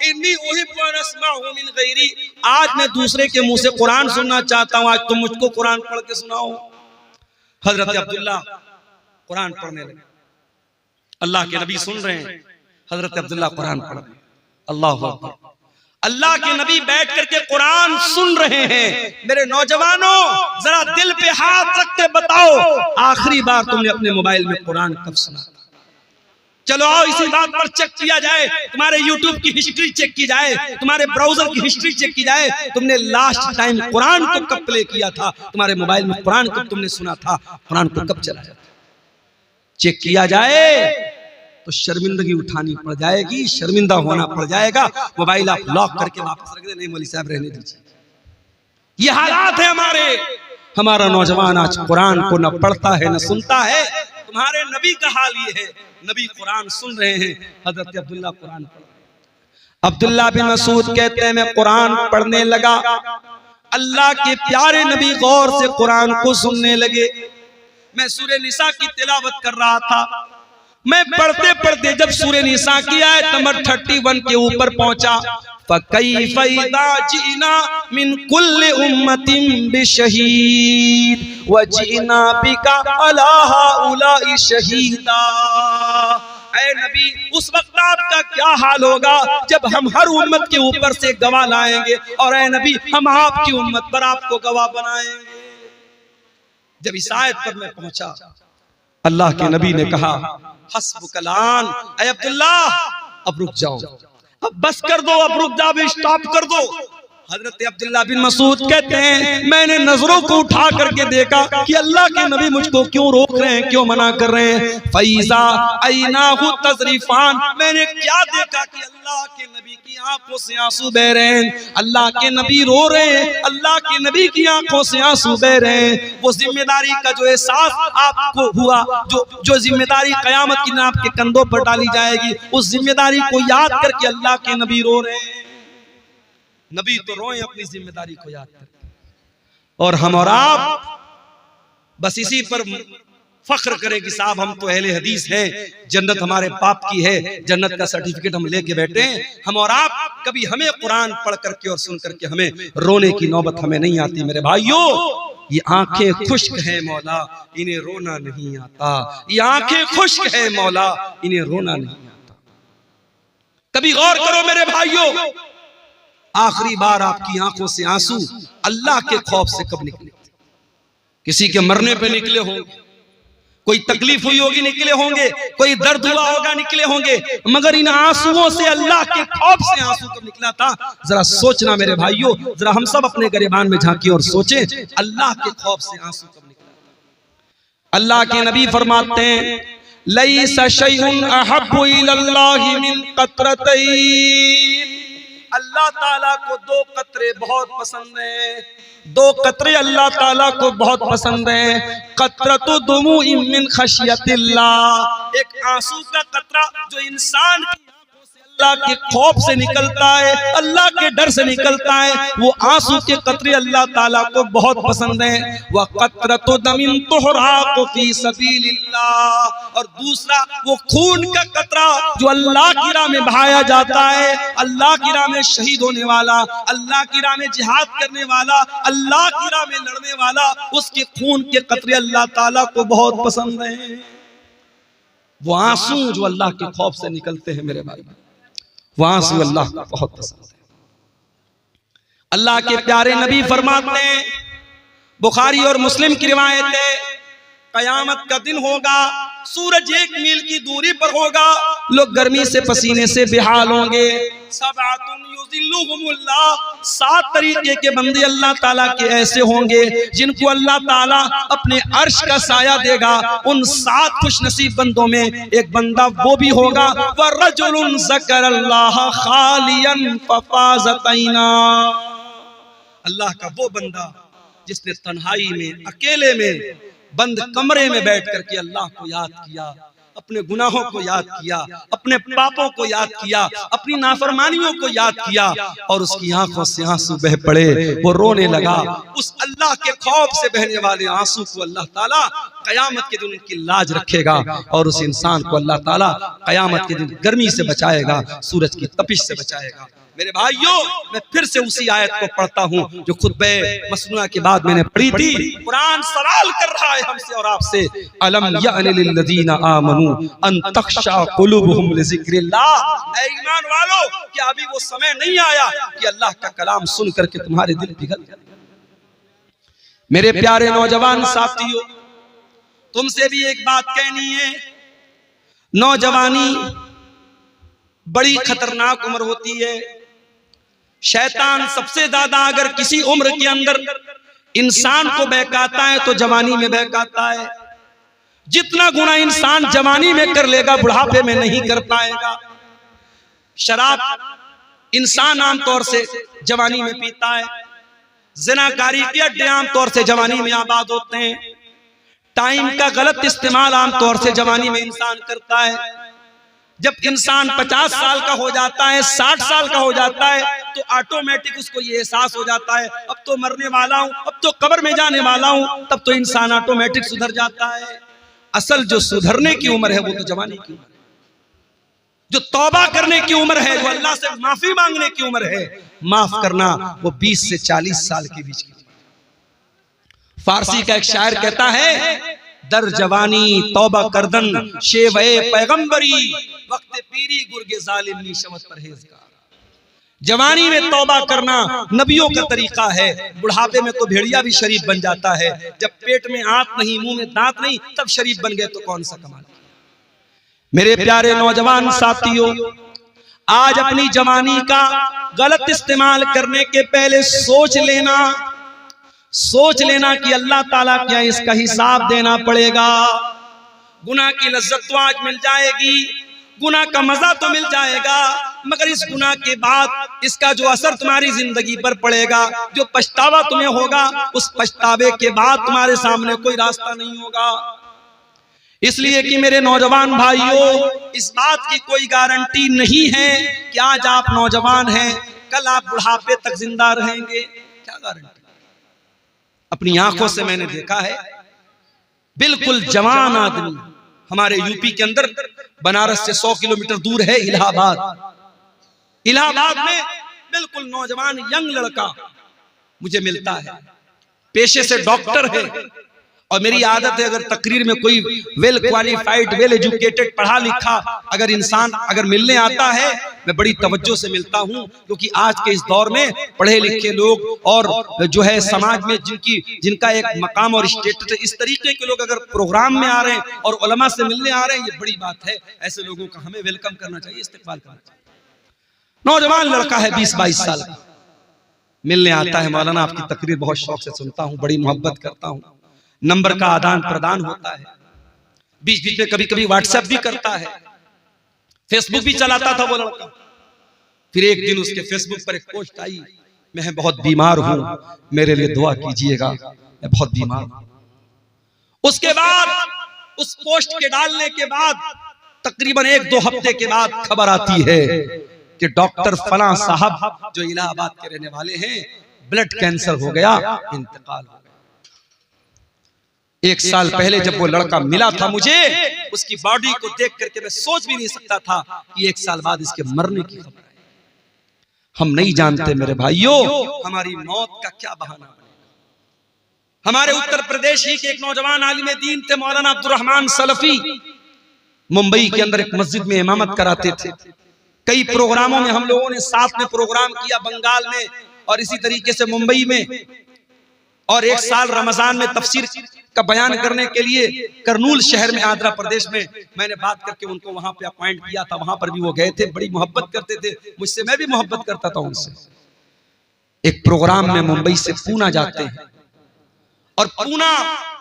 इन्नी उहिब्बु अन अस्मअहु मिन गैरी, आज मैं दूसरे के मुंह से कुरान सुनना चाहता हूं, आज तुम मुझको कुरान पढ़ के सुनाओ। हजरत अब्दुल्ला कुरान पढ़ने लगे। अल्लाह के नबी सुन रहे हैं, हजरत अब्दुल्ला कुरान पढ़ रहे हैं। अल्लाह अकबर। अल्लाह के नबी बैठ करके कुरान सुन रहे हैं। मेरे नौजवानों जरा दिल पे हाथ रख के बताओ, आखिरी बार तुमने अपने मोबाइल में कुरान कब सुना? चलो आओ इसी बात पर चेक किया जाए, तुम्हारे YouTube की हिस्ट्री चेक की जाए, तुम्हारे ब्राउजर की हिस्ट्री चेक की जाए, तुमने लास्ट टाइम कुरान को कब प्ले किया था, तुम्हारे मोबाइल में कुरान कब तुमने सुना था, कुरान को कब चलाया था, चेक किया जाए तो शर्मिंदगी उठानी पड़ जाएगी, शर्मिंदा होना पड़ जाएगा। मोबाइल आप लॉक करके वापस रख दे, नहीं मौलवी साहब रहने दीजिए। ये हालात है हमारे। हमारा नौजवान आज कुरान को न पढ़ता है न सुनता है। तुम्हारे नबी का हाल ये है, नबी कुरान सुन रहे हैं, हजरत अब्दुल्ला कुरान पढ़ रहे। अब्दुल्ला बिन मसूद कहते हैं मैं कुरान पढ़ने लगा, अल्लाह के प्यारे नबी गौर से कुरान को सुनने लगे। मैं सूरह निसा की तिलावत कर रहा था, मैं पढ़ते पढ़ते जब सूरह निसा की आयत नंबर 31 के ऊपर पहुंचा, फकैफ़ इज़ा जिना मिन कुल्लि उम्मतिन बिशहीद व जिना बिका अला हाउलाई शहीदा। ऐ नबी उस वक्त आपका क्या हाल होगा जब हम हर उम्मत के ऊपर से गवाह लाएंगे, और ऐ नबी हम आपकी उम्मत पर आपको गवाह बनाएंगे। जब इस आयत पर मैं पहुंचा, अल्लाह के नबी ने कहा हस्बुकलान, ऐ अब्दुल्ला अब रुक जाओ, अब बस कर दो, अब रुक जाओ, स्टॉप कर दो। हजरत अब्दुल्ला बिन मसूद कहते हैं मैंने नजरों को उठा करके देखा कि अल्लाह के नबी मुझको क्यों रोक रहे हैं, क्यों मना कर रहे हैं। फैज़ा ऐनाहु तज़रिफान, मैंने क्या देखा कि अल्लाह के नबी की आंखों से आंसू बह रहे हैं, अल्लाह के नबी रो रहे हैं, अल्लाह के नबी की आंखों से आंसू बह रहे हैं। वो जिम्मेदारी का जो एहसास आपको हुआ, जो जिम्मेदारी कयामत के दिन आपके कंधों पर डाली जाएगी, उस जिम्मेदारी को याद करके अल्लाह के नबी रो रहे हैं। नबी तो रोए अपनी जिम्मेदारी को याद करके, और हम और आप बस इसी पर फख्र करें कि साहब हम तो अहले हदीस हैं, जन्नत हमारे बाप की है, जन्नत का सर्टिफिकेट हम लेके बैठे हैं। हम और आप कभी हमें कुरान पढ़ करके और सुन करके हमें रोने की नौबत हमें नहीं आती। मेरे भाइयों, ये आंखें खुश्क है मौला, इन्हें रोना नहीं आता। ये आंखें खुश्क है मौला, इन्हें रोना नहीं आता। कभी गौर करो मेरे भाइयों, आखिरी बार आपकी आंखों से आंसू अल्लाह के खौफ से कब निकले? किसी के मरने पे निकले होंगे, कोई तकलीफ हुई होगी निकले होंगे, कोई दर्द हुआ होगा निकले होंगे, मगर इन आंसुओं से अल्लाह के खौफ से आंसू कब निकला था? जरा सोचना मेरे भाइयों, जरा हम सब अपने गिरबान में झांकी और सोचें, अल्लाह के खौफ से आंसू कब निकला था? अल्लाह के नबी फरमाते हैं लैसा शैउन अहब्बु इलल्लाहि मिन क़त्रतैन, अल्लाह ताला को दो कतरे बहुत पसंद हैं, दो कतरे अल्लाह ताला को बहुत पसंद हैं। कतरतु दुमूइ मिन खशियतिल्लाह, एक आंसू का कतरा जो इंसान की आंखों से अल्लाह के खौफ से निकलता है, अल्लाह के डर से निकलता है, वो आंसू के कतरे अल्लाह ताला को बहुत पसंद हैं। व कतरतु दमिन तुहराक़ु फी सबीलिल्लाह, और दूसरा वो खून का कतरा जो अल्लाह की राह में बहाया जाता है, अल्लाह की राह में शहीद होने वाला, अल्लाह की राह में जिहाद करने वाला, अल्लाह की राह में लड़ने वाला, उसके खून के कतरे अल्लाह ताला को बहुत पसंद हैं। वो आंसू जो अल्लाह के खौफ से निकलते हैं मेरे भाई, वो आंसू अल्लाह को बहुत पसंद है। अल्लाह के प्यारे नबी फरमाते हैं, बुखारी और मुस्लिम की रिवायत है, कयामत का दिन होगा, सूरज 1 मील की दूरी पर होगा, लोग गर्मी से पसीने से बेहाल होंगे। सबअतुन युज़िल्लुहुमुल्लाह, 7 तरीके के बंदे अल्लाह ताला के ऐसे होंगे जिनको अल्लाह ताला अपने अर्श का साया देगा। उन 7 खुशनसीब बंदों में एक बंदा वो भी होगा, वरजुलुन ज़करल्लाह खालियन फफ़ाज़त ऐना, अल्लाह का वो बंदा जिसने तन्हाई में, अकेले में, बंद कमरे में बैठ करके अल्लाह को याद किया, अपने गुनाहों को याद किया, अपने पापों को याद किया, अपनी नाफरमानियों को याद किया, और उसकी आंखों से आंसू बह पड़े, वो रोने लगा। उस अल्लाह के खौफ से बहने वाले आंसू को अल्लाह ताला कयामत के दिन उनकी लाज रखेगा और उस इंसान को अल्लाह ताला कयामत के दिन गर्मी से बचाएगा, सूरज की तपिश से बचाएगा। मेरे भाइयों, मैं फिर से उसी आयत को पढ़ता हूँ जो खुतबे मसनूआ के बाद मैंने पढ़ी थी। कुरान सवाल कर रहा है हमसे और आपसे, अलम यअन लिल्लज़ीना आमनू अन तख्शा कुलूबुहुम लिज़िक्रिल्लाह। ऐ ईमान वालों, क्या अभी वो समय नहीं आया कि अल्लाह का कलाम सुन करके तुम्हारे दिल पिघल जाए? मेरे प्यारे नौजवान साथियों, तुमसे भी एक बात कहनी है। नौजवानी बड़ी खतरनाक उम्र होती है। शैतान सबसे ज्यादा अगर किसी उम्र के अंदर इंसान को बहकाता है तो जवानी में बहकाता है। जितना गुना इंसान जवानी में कर लेगा बुढ़ापे में नहीं कर पाएगा। शराब इंसान आमतौर से जवानी में पीता है। ज़िनाकारी के अड्डे आमतौर से जवानी में आबाद होते हैं। टाइम का गलत इस्तेमाल आमतौर से जवानी में इंसान करता है। जब इंसान 50 साल का हो जाता है, 60 साल का हो जाता है, तो ऑटोमेटिक उसको ये एहसास हो जाता है अब तो मरने वाला हूं, अब तो कब्र में जाने वाला हूं। तब तो इंसान ऑटोमेटिक सुधर जाता है। असल जो सुधरने की उम्र है वो तो जवानी की उम्र, जो तौबा करने की उम्र है, जो अल्लाह से माफी मांगने की उम्र है, माफ करना, वो 20 से 40 साल के बीच की। फारसी का एक शायर कहता है, दर जवानी तौबा करदन शेवे पैगंबरी वक्त पीरी गुर्गे जालिमी शवत परहेजगार। जवानी में तौबा करना नबियों का तरीका है। बुढ़ापे में तो भेड़िया भी शरीफ बन जाता है। जब पेट में आंत नहीं, मुंह में दांत नहीं, तब शरीफ बन गए तो कौन सा कमाल। मेरे प्यारे नौजवान साथियों, आज अपनी जवानी का गलत इस्तेमाल करने के पहले सोच लेना कि अल्लाह ताला क्या इसका हिसाब देना पड़ेगा। गुनाह की लज्जत तो आज मिल जाएगी, गुनाह का मजा तो मिल जाएगा, मगर इस गुनाह के बाद इसका जो असर तुम्हारी जिंदगी पर पड़ेगा, जो पछतावा तुम्हें होगा, उस पछतावे के बाद तुम्हारे सामने कोई रास्ता नहीं होगा। इसलिए कि मेरे नौजवान भाइयों, इस बात की कोई गारंटी नहीं है कि आज आप नौजवान हैं, कल आप बुढ़ापे तक जिंदा रहेंगे। क्या गारंटी? अपनी आंखों से मैंने देखा है, बिल्कुल जवान आदमी हमारे यूपी के अंदर, बनारस से 100 किलोमीटर दूर है इलाहाबाद में बिल्कुल नौजवान यंग लड़का मुझे मिलता है। पेशे से डॉक्टर है और मेरी आदत है, अगर तकरीर में कोई वेल क्वालिफाइड, वेल एजुकेटेड, पढ़ा लिखा अगर इंसान अगर मिलने आता है, मैं बड़ी तवज्जो से मिलता हूं, क्योंकि आज के इस दौर में पढ़े लिखे लोग और जो है समाज में जिनका एक मकाम और स्टेटस है, इस तरीके के लोग अगर प्रोग्राम में आ रहे हैं और उलमा से मिलने आ रहे हैं, ये बड़ी बात है। ऐसे लोगों का हमें वेलकम करना चाहिए, इस्तेकबाल करना चाहिए। नौजवान लड़का है 20-22 साल का, मिलने आता है, मौलाना आपकी तकरीर बहुत शौक से सुनता हूँ, बड़ी मोहब्बत करता हूँ। नंबर का आदान प्रदान होता है, बीच बीच में कभी कभी व्हाट्सएप भी करता है, फेसबुक भी चलाता था वो लड़का। फिर एक दिन उसके फेसबुक पर एक पोस्ट आई, मैं बहुत बीमार हूं, मेरे लिए दुआ कीजिएगा, मैं बहुत बीमार हूं। उसके बाद उस पोस्ट के डालने के बाद तकरीबन 1-2 हफ्ते के बाद खबर आती है कि डॉक्टर फला साहब जो इलाहाबाद के रहने वाले हैं, ब्लड कैंसर हो गया, इंतकाल हो गया। 1 साल पहले जब वो लड़का मिला था मुझे, उसकी बॉडी को देख करके मैं सोच भी नहीं सकता था कि 1 साल बाद इसके मरने की खबर है। हम नहीं जानते मेरे भाइयों, हमारी मौत का क्या बहाना बनेगा। हमारे उत्तर प्रदेश ही के एक नौजवान आलिम दीन थे, मौलाना अब्दुल रहमान सलफी, मुंबई के अंदर एक मस्जिद में इमामत कराते थे। कई प्रोग्रामों में हम लोगों ने साथ में प्रोग्राम किया, बंगाल में और इसी तरीके से मुंबई में। और 1 साल रमजान में तफसीर का बयान करने के लिए करनूल शहर में, आंध्र प्रदेश में, मैंने बात करके उनको वहां पे अपॉइंट किया था। वहां पर भी वो गए थे, बड़ी मोहब्बत करते थे मुझसे, मैं भी मोहब्बत करता था उनसे। एक प्रोग्राम में मुंबई से पूना जाते हैं और पूना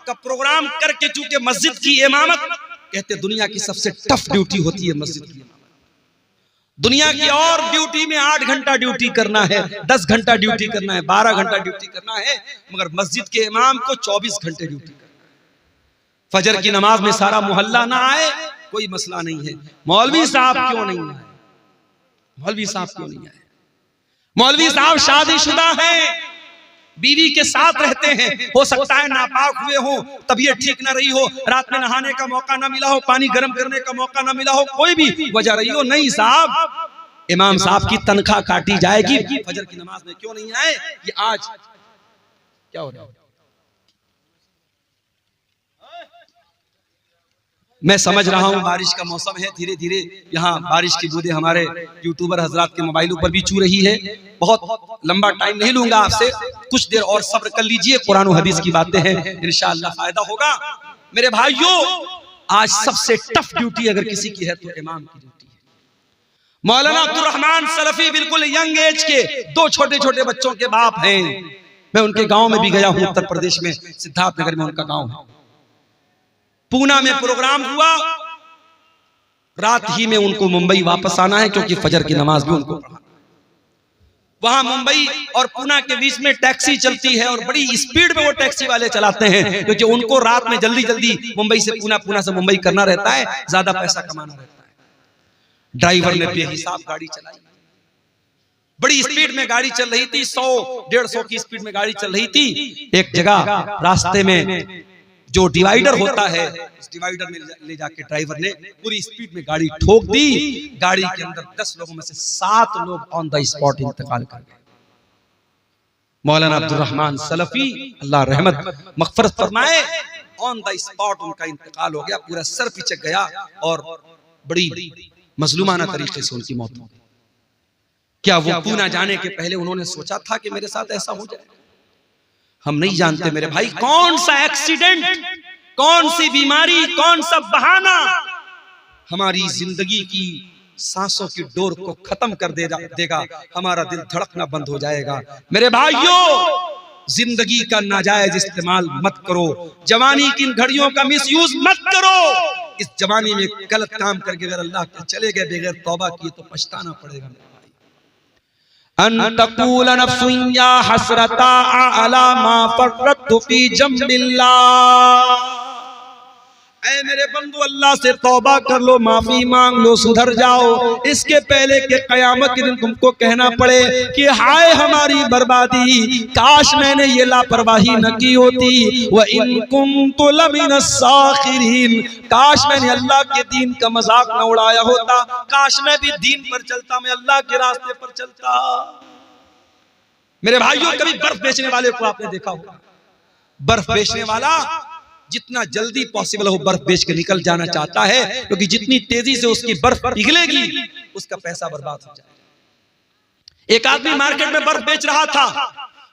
का प्रोग्राम करके, चूंकि मस्जिद की इमामत कहते दुनिया की सबसे टफ ड्यूटी होती है मस्जिद की। दुनिया की और ड्यूटी में 8 घंटा ड्यूटी करना है, 10 घंटा ड्यूटी करना है, 12 घंटा ड्यूटी करना है, मगर मस्जिद के इमाम को 24 घंटे ड्यूटी करना है। फजर की नमाज में सारा मोहल्ला ना आए कोई मसला नहीं है, मौलवी साहब क्यों नहीं आए, मौलवी साहब क्यों नहीं आए, मौलवी साहब शादीशुदा हैं, बीवी के साथ रहते हैं, हो सकता है नापाक हुए हो, तबीयत ठीक ना रही हो, रात में नहाने का मौका ना मिला हो, पानी गर्म करने का मौका ना मिला हो, कोई भी वजह रही हो, नहीं साहब इमाम साहब की तनख्वाह काटी जाएगी, फजर की नमाज में क्यों नहीं आए? ये आज क्या हो रहा है? मैं समझ रहा हूं बारिश का मौसम है, धीरे धीरे यहाँ बारिश की बूंदें हमारे यूट्यूबर हजरात के मोबाइलों पर भी छू रही है। बहुत लंबा टाइम नहीं लूंगा आपसे, कुछ देर और सब्र कर लीजिए, कुरान और हदीस की बातें हैं, इंशाअल्लाह फायदा होगा। मेरे भाइयों, आज सबसे टफ ड्यूटी अगर किसी की है तो इमाम की ड्यूटी है। मौलाना अब्दुल रहमान सलफी बिल्कुल यंग एज के 2 छोटे छोटे बच्चों के बाप हैं। मैं उनके गांव में भी गया हूं, उत्तर प्रदेश में सिद्धार्थनगर में उनका गांव है। पूना में प्रोग्राम हुआ, रात ही में उनको मुंबई वापस आना है क्योंकि फजर की नमाज भी उनको पढ़ाना। वहां मुंबई और पूना के बीच में टैक्सी चलती है और बड़ी स्पीड में वो टैक्सी वाले चलाते हैं क्योंकि उनको रात में जल्दी जल्दी मुंबई से पूना, पूना से मुंबई करना रहता है, ज्यादा पैसा कमाना रहता है। ड्राइवर ने बेहिसाब गाड़ी चलाई, बड़ी स्पीड में गाड़ी चल रही थी, 100-150 की स्पीड में गाड़ी चल रही थी। एक जगह रास्ते में जो डिवाइडर होता है, उस डिवाइडर में ले जाके ड्राइवर ने पूरी स्पीड में गाड़ी ठोक दी। गाड़ी के अंदर 10 लोगों में से 7 लोग ऑन द स्पॉट इंतकाल कर गए। मौलाना अब्दुल रहमान सलफी, अल्लाह रहमत मगफरत फरमाए, ऑन द स्पॉट उनका इंतकाल हो गया, पूरा सर पिचक गया और बड़ी मजलूमाना तरीके से उनकी मौत हो गई। क्या वो पूना जाने के पहले उन्होंने सोचा था कि मेरे साथ ऐसा हो जाए? हम नहीं जानते मेरे भाई, कौन सा एक्सीडेंट, कौन सी बीमारी, कौन सा बहाना हमारी जिंदगी की सांसों की डोर को खत्म कर देगा, हमारा दिल धड़कना बंद हो जाएगा। मेरे भाइयों, जिंदगी का नाजायज इस्तेमाल मत करो, जवानी की इन घड़ियों का मिसयूज मत करो। इस जवानी में गलत काम करके अगर अल्लाह के चले गए बगैर तौबा किए तो पछताना पड़ेगा। अन तक़ूल नफ्सुन या हसरता अला मा फर्रतु फी जम्बिल्लाह। ऐ मेरे बंदू, अल्लाह से तौबा कर लो, माफी मांग लो, सुधर जाओ, इसके पहले कि कयामत के दिन तुमको कहना पड़े कि हाय हमारी बर्बादी, काश मैंने ये लापरवाही न की होती। व इन कुन्तु लमिनस साखिरीन, काश मैंने अल्लाह के दीन का मजाक न उड़ाया होता, काश मैं भी दीन पर चलता, मैं अल्लाह के रास्ते पर चलता। मेरे भाइयों, कभी बर्फ बेचने वाले को आपने देखा होगा? बर्फ बेचने वाला जितना जल्दी पॉसिबल हो बर्फ बेच के निकल जाना चाहता है, क्योंकि जितनी तेजी से उसकी बर्फ पिघलेगी उसका पैसा बर्बाद हो जाएगा। एक आदमी मार्केट में बर्फ बेच रहा था,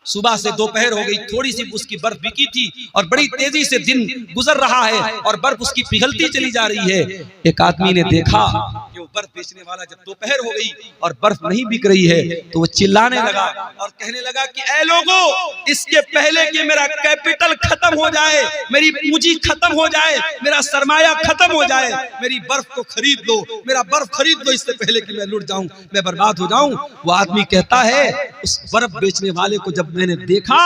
सुबह से दोपहर हो गई, थोड़ी सी उसकी बर्फ बिकी थी और बड़ी तेजी से दिन गुजर रहा है और बर्फ उसकी पिघलती चली जा रही है। एक आदमी ने देखा कि वो बर्फ बेचने वाला जब दोपहर हो गई और बर्फ नहीं बिक रही है तो वो चिल्लाने लगा और कहने लगा कि ऐ लोगों, इसके पहले कि मेरा कैपिटल खत्म हो जाए, मेरी पूंजी खत्म हो जाए, मेरा सरमाया खत्म हो जाए, मेरी बर्फ को खरीद लो, मेरा बर्फ खरीद लो, इससे पहले कि मैं लुट जाऊं, मैं बर्बाद हो जाऊं। वो आदमी कहता है, उस बर्फ बेचने वाले को जब मैंने देखा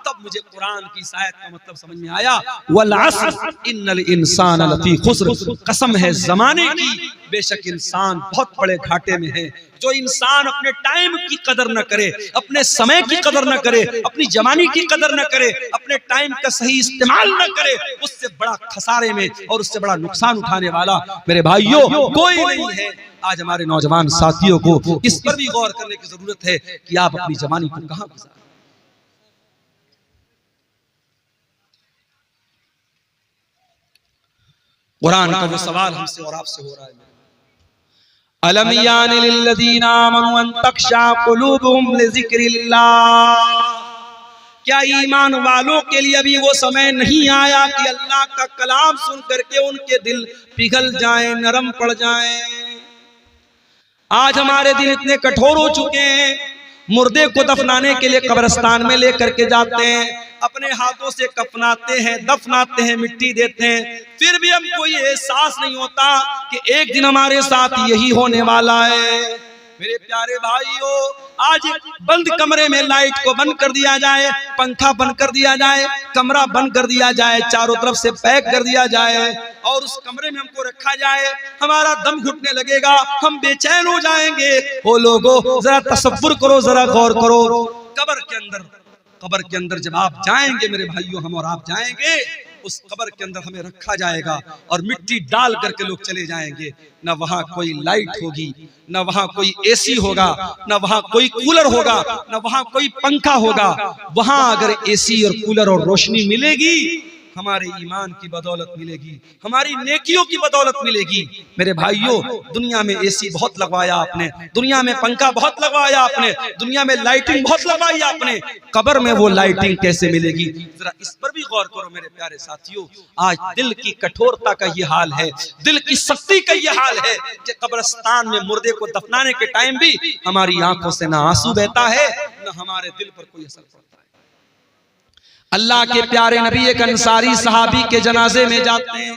तब मुझे कुरान की इस आयत का मतलब समझ में आया, वल अस्र इन्नल इंसान लफी खुस्र, कसम है जमाने की, बेशक इंसान बहुत बड़े घाटे में है। जो इंसान अपने टाइम की कदर न करे, अपने समय की कदर न करे, अपनी जवानी की कदर न करे, अपने टाइम का सही इस्तेमाल न करे, उससे बड़ा खसारे में और उससे बड़ा नुकसान उठाने वाला मेरे भाइयों कोई नहीं है। आज हमारे नौजवान साथियों को इस पर भी गौर करने की जरूरत है कि आप अपनी जवानी को कहां गुजारें। कुरान का वो सवाल हमसे और आपसे हो रहा है, अलम यान लिल्लज़ीना आमनू अन तख्शा कुलूबुहुम लिज़िक्रिल्लाह, क्या ईमान वालों के लिए अभी वो समय नहीं आया कि अल्लाह का कलाम सुन करके उनके दिल पिघल जाएं, नरम पड़ जाएं। आज हमारे दिल इतने कठोर हो चुके हैं, मुर्दे को दफनाने के लिए कब्रिस्तान में लेकर के जाते हैं, अपने हाथों से कफनाते हैं, दफनाते हैं, मिट्टी देते हैं, फिर भी हमको ये एहसास नहीं होता कि एक दिन हमारे साथ यही होने वाला है। मेरे प्यारे भाइयों, आज बंद कमरे में लाइट को बंद कर दिया जाए, पंखा बंद कर दिया जाए, कमरा बंद कर दिया जाए, चारों तरफ से पैक कर दिया जाए और उस कमरे में हमको रखा जाए, हमारा दम घुटने लगेगा, हम बेचैन हो जाएंगे। ओ लोगों, जरा तसव्वुर करो, जरा गौर करो, कब्र के अंदर कब्र के अंदर जब आप जाएंगे मेरे भाइयों, हम और आप जाएंगे, उस कब्र के अंदर हमें रखा जाएगा और मिट्टी डाल करके लोग चले जाएंगे। न वहां कोई लाइट होगी, न वहां कोई एसी होगा, न वहां कोई कूलर होगा, न वहां कोई पंखा होगा। वहां अगर एसी और कूलर और रोशनी मिलेगी, हमारे ईमान की बदौलत मिलेगी, हमारी नेकियों की बदौलत मिलेगी। मेरे भाइयों, दुनिया में एसी बहुत लगवाया आपने, दुनिया में पंखा बहुत लगवाया आपने, दुनिया में लाइटिंग बहुत लगवाई आपने, कब्र में वो लाइटिंग कैसे मिलेगी? जरा इस पर भी गौर करो मेरे प्यारे साथियों। आज दिल की कठोरता का ये हाल है, दिल की सख्ती का ये हाल है कि कब्रिस्तान में मुर्दे को दफनाने के टाइम भी हमारी आंखों से ना आंसू बहता है, न हमारे दिल पर कोई असर पड़ता है। अल्लाह के प्यारे नबी एक अंसारी सहाबी के जनाजे में जाते हैं,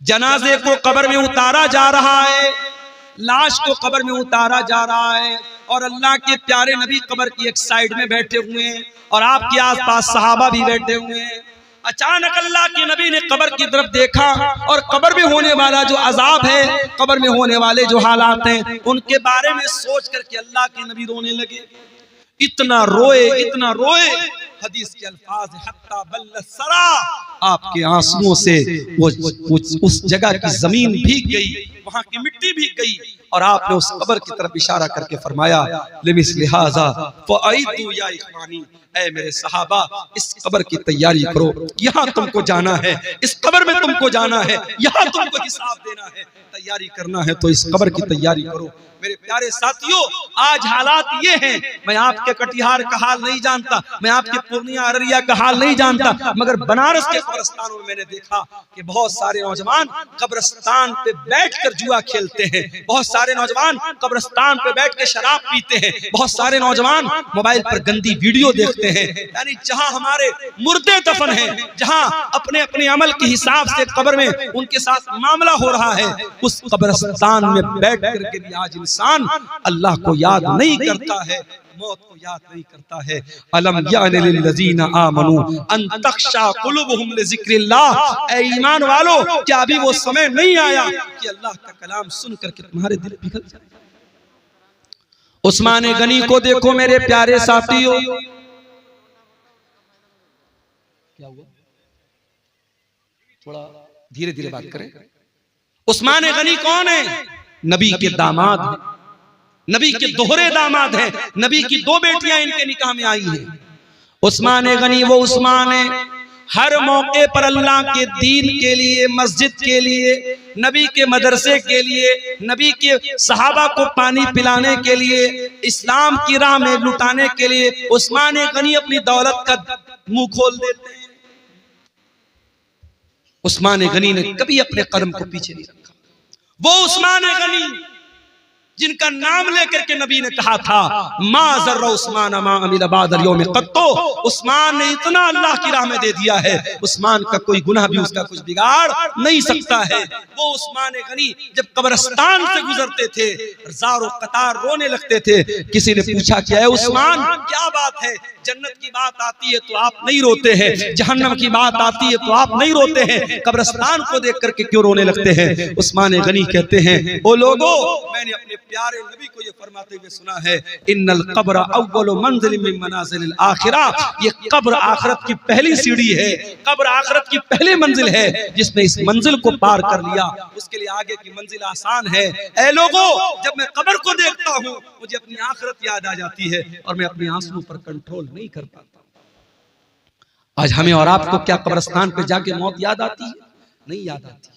जनाजे को कब्र में उतारा जा रहा है, लाश को कब्र में उतारा जा रहा है और अल्लाह के प्यारे नबी कब्र की एक साइड में बैठे हुए हैं और आपके आसपास सहाबा भी बैठे हुए हैं। अचानक अल्लाह के नबी ने कब्र की तरफ देखा और कब्र में होने वाला जो अजाब है, कब्र में होने वाले जो हालात हैं, उनके बारे में सोच करके अल्लाह के नबी रोने लगे। इतना रोए, इतना रोए, हदीस के अल्फाज हत्ता बल्ल सरा, आपके आंसुओं से वो उस जगह की जमीन भीग गई, वहां की मिट्टी भीग गई और आपने उस कब्र की तरफ इशारा करके फरमाया, लिमिस्लि हाज़ा फ़अइदू या इख़वानी, ऐ मेरे सहाबा, इस कब्र की तैयारी करो, यहाँ तुमको जाना है, इस कब्र में तुमको जाना है, यहाँ तुमको हिसाब देना है, तैयारी करना है तो इस कब्र की तैयारी करो। मेरे प्यारे साथियों, आज हालात ये हैं, मैं आपके कटिहार का हाल नहीं जानता, मैं आपके पूर्णिया अररिया का हाल नहीं जानता, मगर बनारस के कब्रिस्तानों में मैंने देखा कि बहुत सारे नौजवान कब्रिस्तान पे बैठकर जुआ खेलते हैं, बहुत सारे नौजवान कब्रिस्तान पे बैठ के शराब पीते हैं, बहुत सारे नौजवान मोबाइल पर गंदी वीडियो देखते हैं। यानी जहां हमारे मुर्दे दफन हैं, जहां अपने अपने अमल के हिसाब से कब्र में उनके साथ मामला हो रहा है, उस कब्रिस्तान में बैठ करके भी आज इंसान अल्लाह को याद नहीं करता है, मौत को याद नहीं करता है। अलम यानि लिल्लज़ीना आमनू अन तख्शा कुलूबुहुम लिज़िक्रिल्लाह, ऐ ईमान वालों, क्या अभी वो समय नहीं आया कि अल्लाह का कलाम सुन करके तुम्हारे दिल पिघल जाए? उस्मान गनी को देखो मेरे प्यारे साथियों, क्या हुआ? थोड़ा धीरे धीरे बात करें। उस्मान गनी कौन है? नबी के दामाद हैं, नबी के दोहरे दामाद हैं, नबी की दो बेटियां इनके निकाह में आई हैं। उस्मान गनी वो उस्मान है, हर मौके पर अल्लाह के दीन के लिए, मस्जिद के लिए, नबी के मदरसे के लिए, नबी के सहाबा को पानी पिलाने के लिए, इस्लाम की राह में लुटाने के लिए उस्मान गनी अपनी दौलत का मुंह खोल देते हैं। उस्मान गनी ने कभी अपने कदम को पीछे नहीं रखा। वो उस्मान गनी जिनका नाम लेकर के नबी ने कहा था, मा ज़र्रा उस्मान मा अमिल बादल यौम क़त्तो, उस्मान ने इतना अल्लाह की राह में दे दिया है, उस्मान का कोई गुनाह भी उसका कुछ बिगाड़ नहीं सकता है। वो उस्मान गनी जब कब्रिस्तान से गुजरते थे, ज़ारो कतार रोने लगते थे। किसी ने पूछा क्या है उस्मान, क्या बात है? जन्नत की बात आती है तो आप नहीं रोते हैं, जहन्नम की बात आती है तो आप नहीं रोते हैं, कब्रिस्तान को देख करके क्यों रोने लगते हैं? उस्मान गनी कहते हैं, ओ लोगों, मैंने अपने प्यारे नबी को ये फरमाते हुए सुना है, इन्नल क़ब्र अव्वलु मंज़िल मिन मनाज़िलिल आखिरह, ये कब्र आखिरत की पहली सीढ़ी है, कब्र आखिरत की पहली मंजिल है। जिसने इस मंजिल को पार कर लिया उसके लिए आगे की मंजिल आसान है। ऐ लोगों, जब मैं कब्र को देखता हूँ मुझे अपनी आखिरत याद आ जाती है और मैं अपने आंसुओं पर कंट्रोल नहीं कर पाता। आज हमें और आपको क्या कब्रिस्तान पे जाके मौत याद आती है? नहीं याद आती।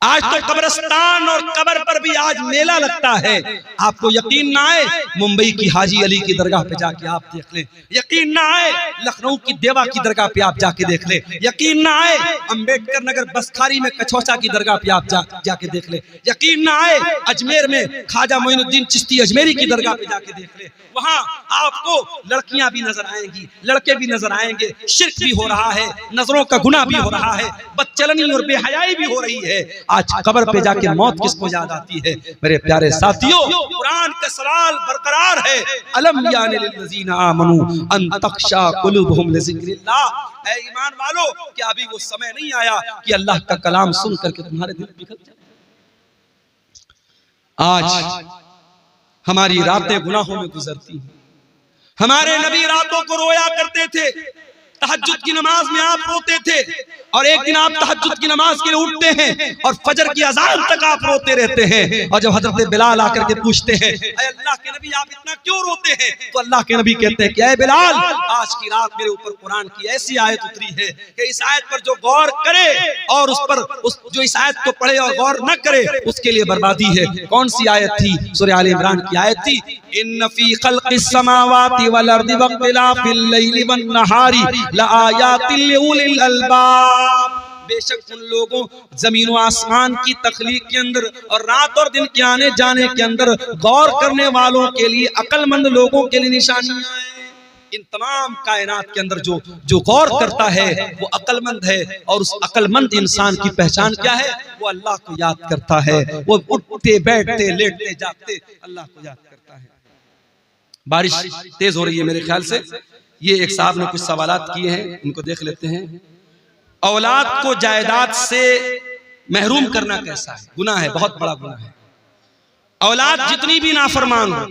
आज तो कब्रिस्तान और कब्र पर भी आज मेला लगता है। आपको यकीन ना आए, मुंबई की हाजी अली की दरगाह पे जाके आप देख लें, यकीन ना आए लखनऊ की देवा की दरगाह पे आप जाके देख लें, यकीन ना आए अंबेडकर नगर बसखारी में कछौचा की दरगाह पे आप जाके देख लें, यकीन ना आए अजमेर में ख्वाजा मोइनुद्दीन चिश्ती अजमेरी की दरगाह पे जाके देख लें। वहां आपको लड़कियां भी नजर आएंगी, लड़के भी नजर आएंगे, शिर्क भी हो रहा है, नजरों का गुनाह भी हो रहा है, बदचलनी और बेहयाई भी हो रही है। आज कब्र पे जाके मौत किसको याद आती है? मेरे प्यारे साथियों, कुरान का सवाल बरकरार है, अलम यानि लिल्लज़ीना आमनू अन तख्शा कुलूबुहुम लिज़िक्रिल्लाह, ऐ ईमान वालों, क्या अभी वो समय नहीं आया कि अल्लाह का कलाम सुन करके तुम्हारे दिल पिघल जाए? आज हमारी रातें गुनाहों में गुजरती हैं, हमारे नबी रातों को रोया करते थे, तहज्जुद की नमाज में आप रोते थे, और एक दिन आप तहज्जुद की नमाज के लिए उठते हैं और फजर की अज़ान तक आप रोते रहते हैं। और जब हजरत बिलाल आकर के पूछते हैं, अरे अल्लाह के नबी आप इतना क्यों रोते हैं, तो अल्लाह के नबी कहते हैं कि अरे बिलाल, आज की रात मेरे ऊपर कुरान की ऐसी आयत उतरी है कि इस आयत पर जो गौर करे और जो इस आयत को पढ़े और गौर न करे उसके लिए बर्बादी है। कौन सी आयत थी? सूरह आले इमरान की आयत थी, इन्न फी खल्क़िस समावाति वल अर्दि वख्तिलाफिल लैलि वन नहारी लआयातिल लिउलिल अलबाब। बेशक उन लोगों जमीन व आसमान की तख्लीक के अंदर और रात और दिन के आने जाने के अंदर गौर करने वालों के लिए, अक्लमंद लोगों के लिए निशानियां हैं। इन तमाम कायनात के अंदर जो गौर करता है वो अक्लमंद है, और उस अक्लमंद इंसान की पहचान क्या है? वो अल्लाह को याद करता है, वो उठते बैठते लेटते जागते अल्लाह को याद करता है। बारिश तेज हो रही है मेरे ख्याल से। ये एक साहब ने कुछ सवालात किए हैं, इनको देख लेते हैं। औलाद को जायदाद से महरूम करना कैसा है? गुनाह है, बहुत बड़ा गुनाह है। औलाद जितनी भी नाफरमान हो,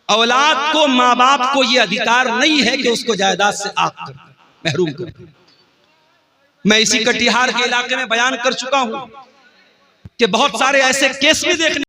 औलाद को, माँ बाप को ये अधिकार नहीं है कि उसको जायदाद से आप महरूम कर। मैं इसी कटिहार के इलाके में बयान कर चुका हूं कि बहुत सारे ऐसे केस भी देखने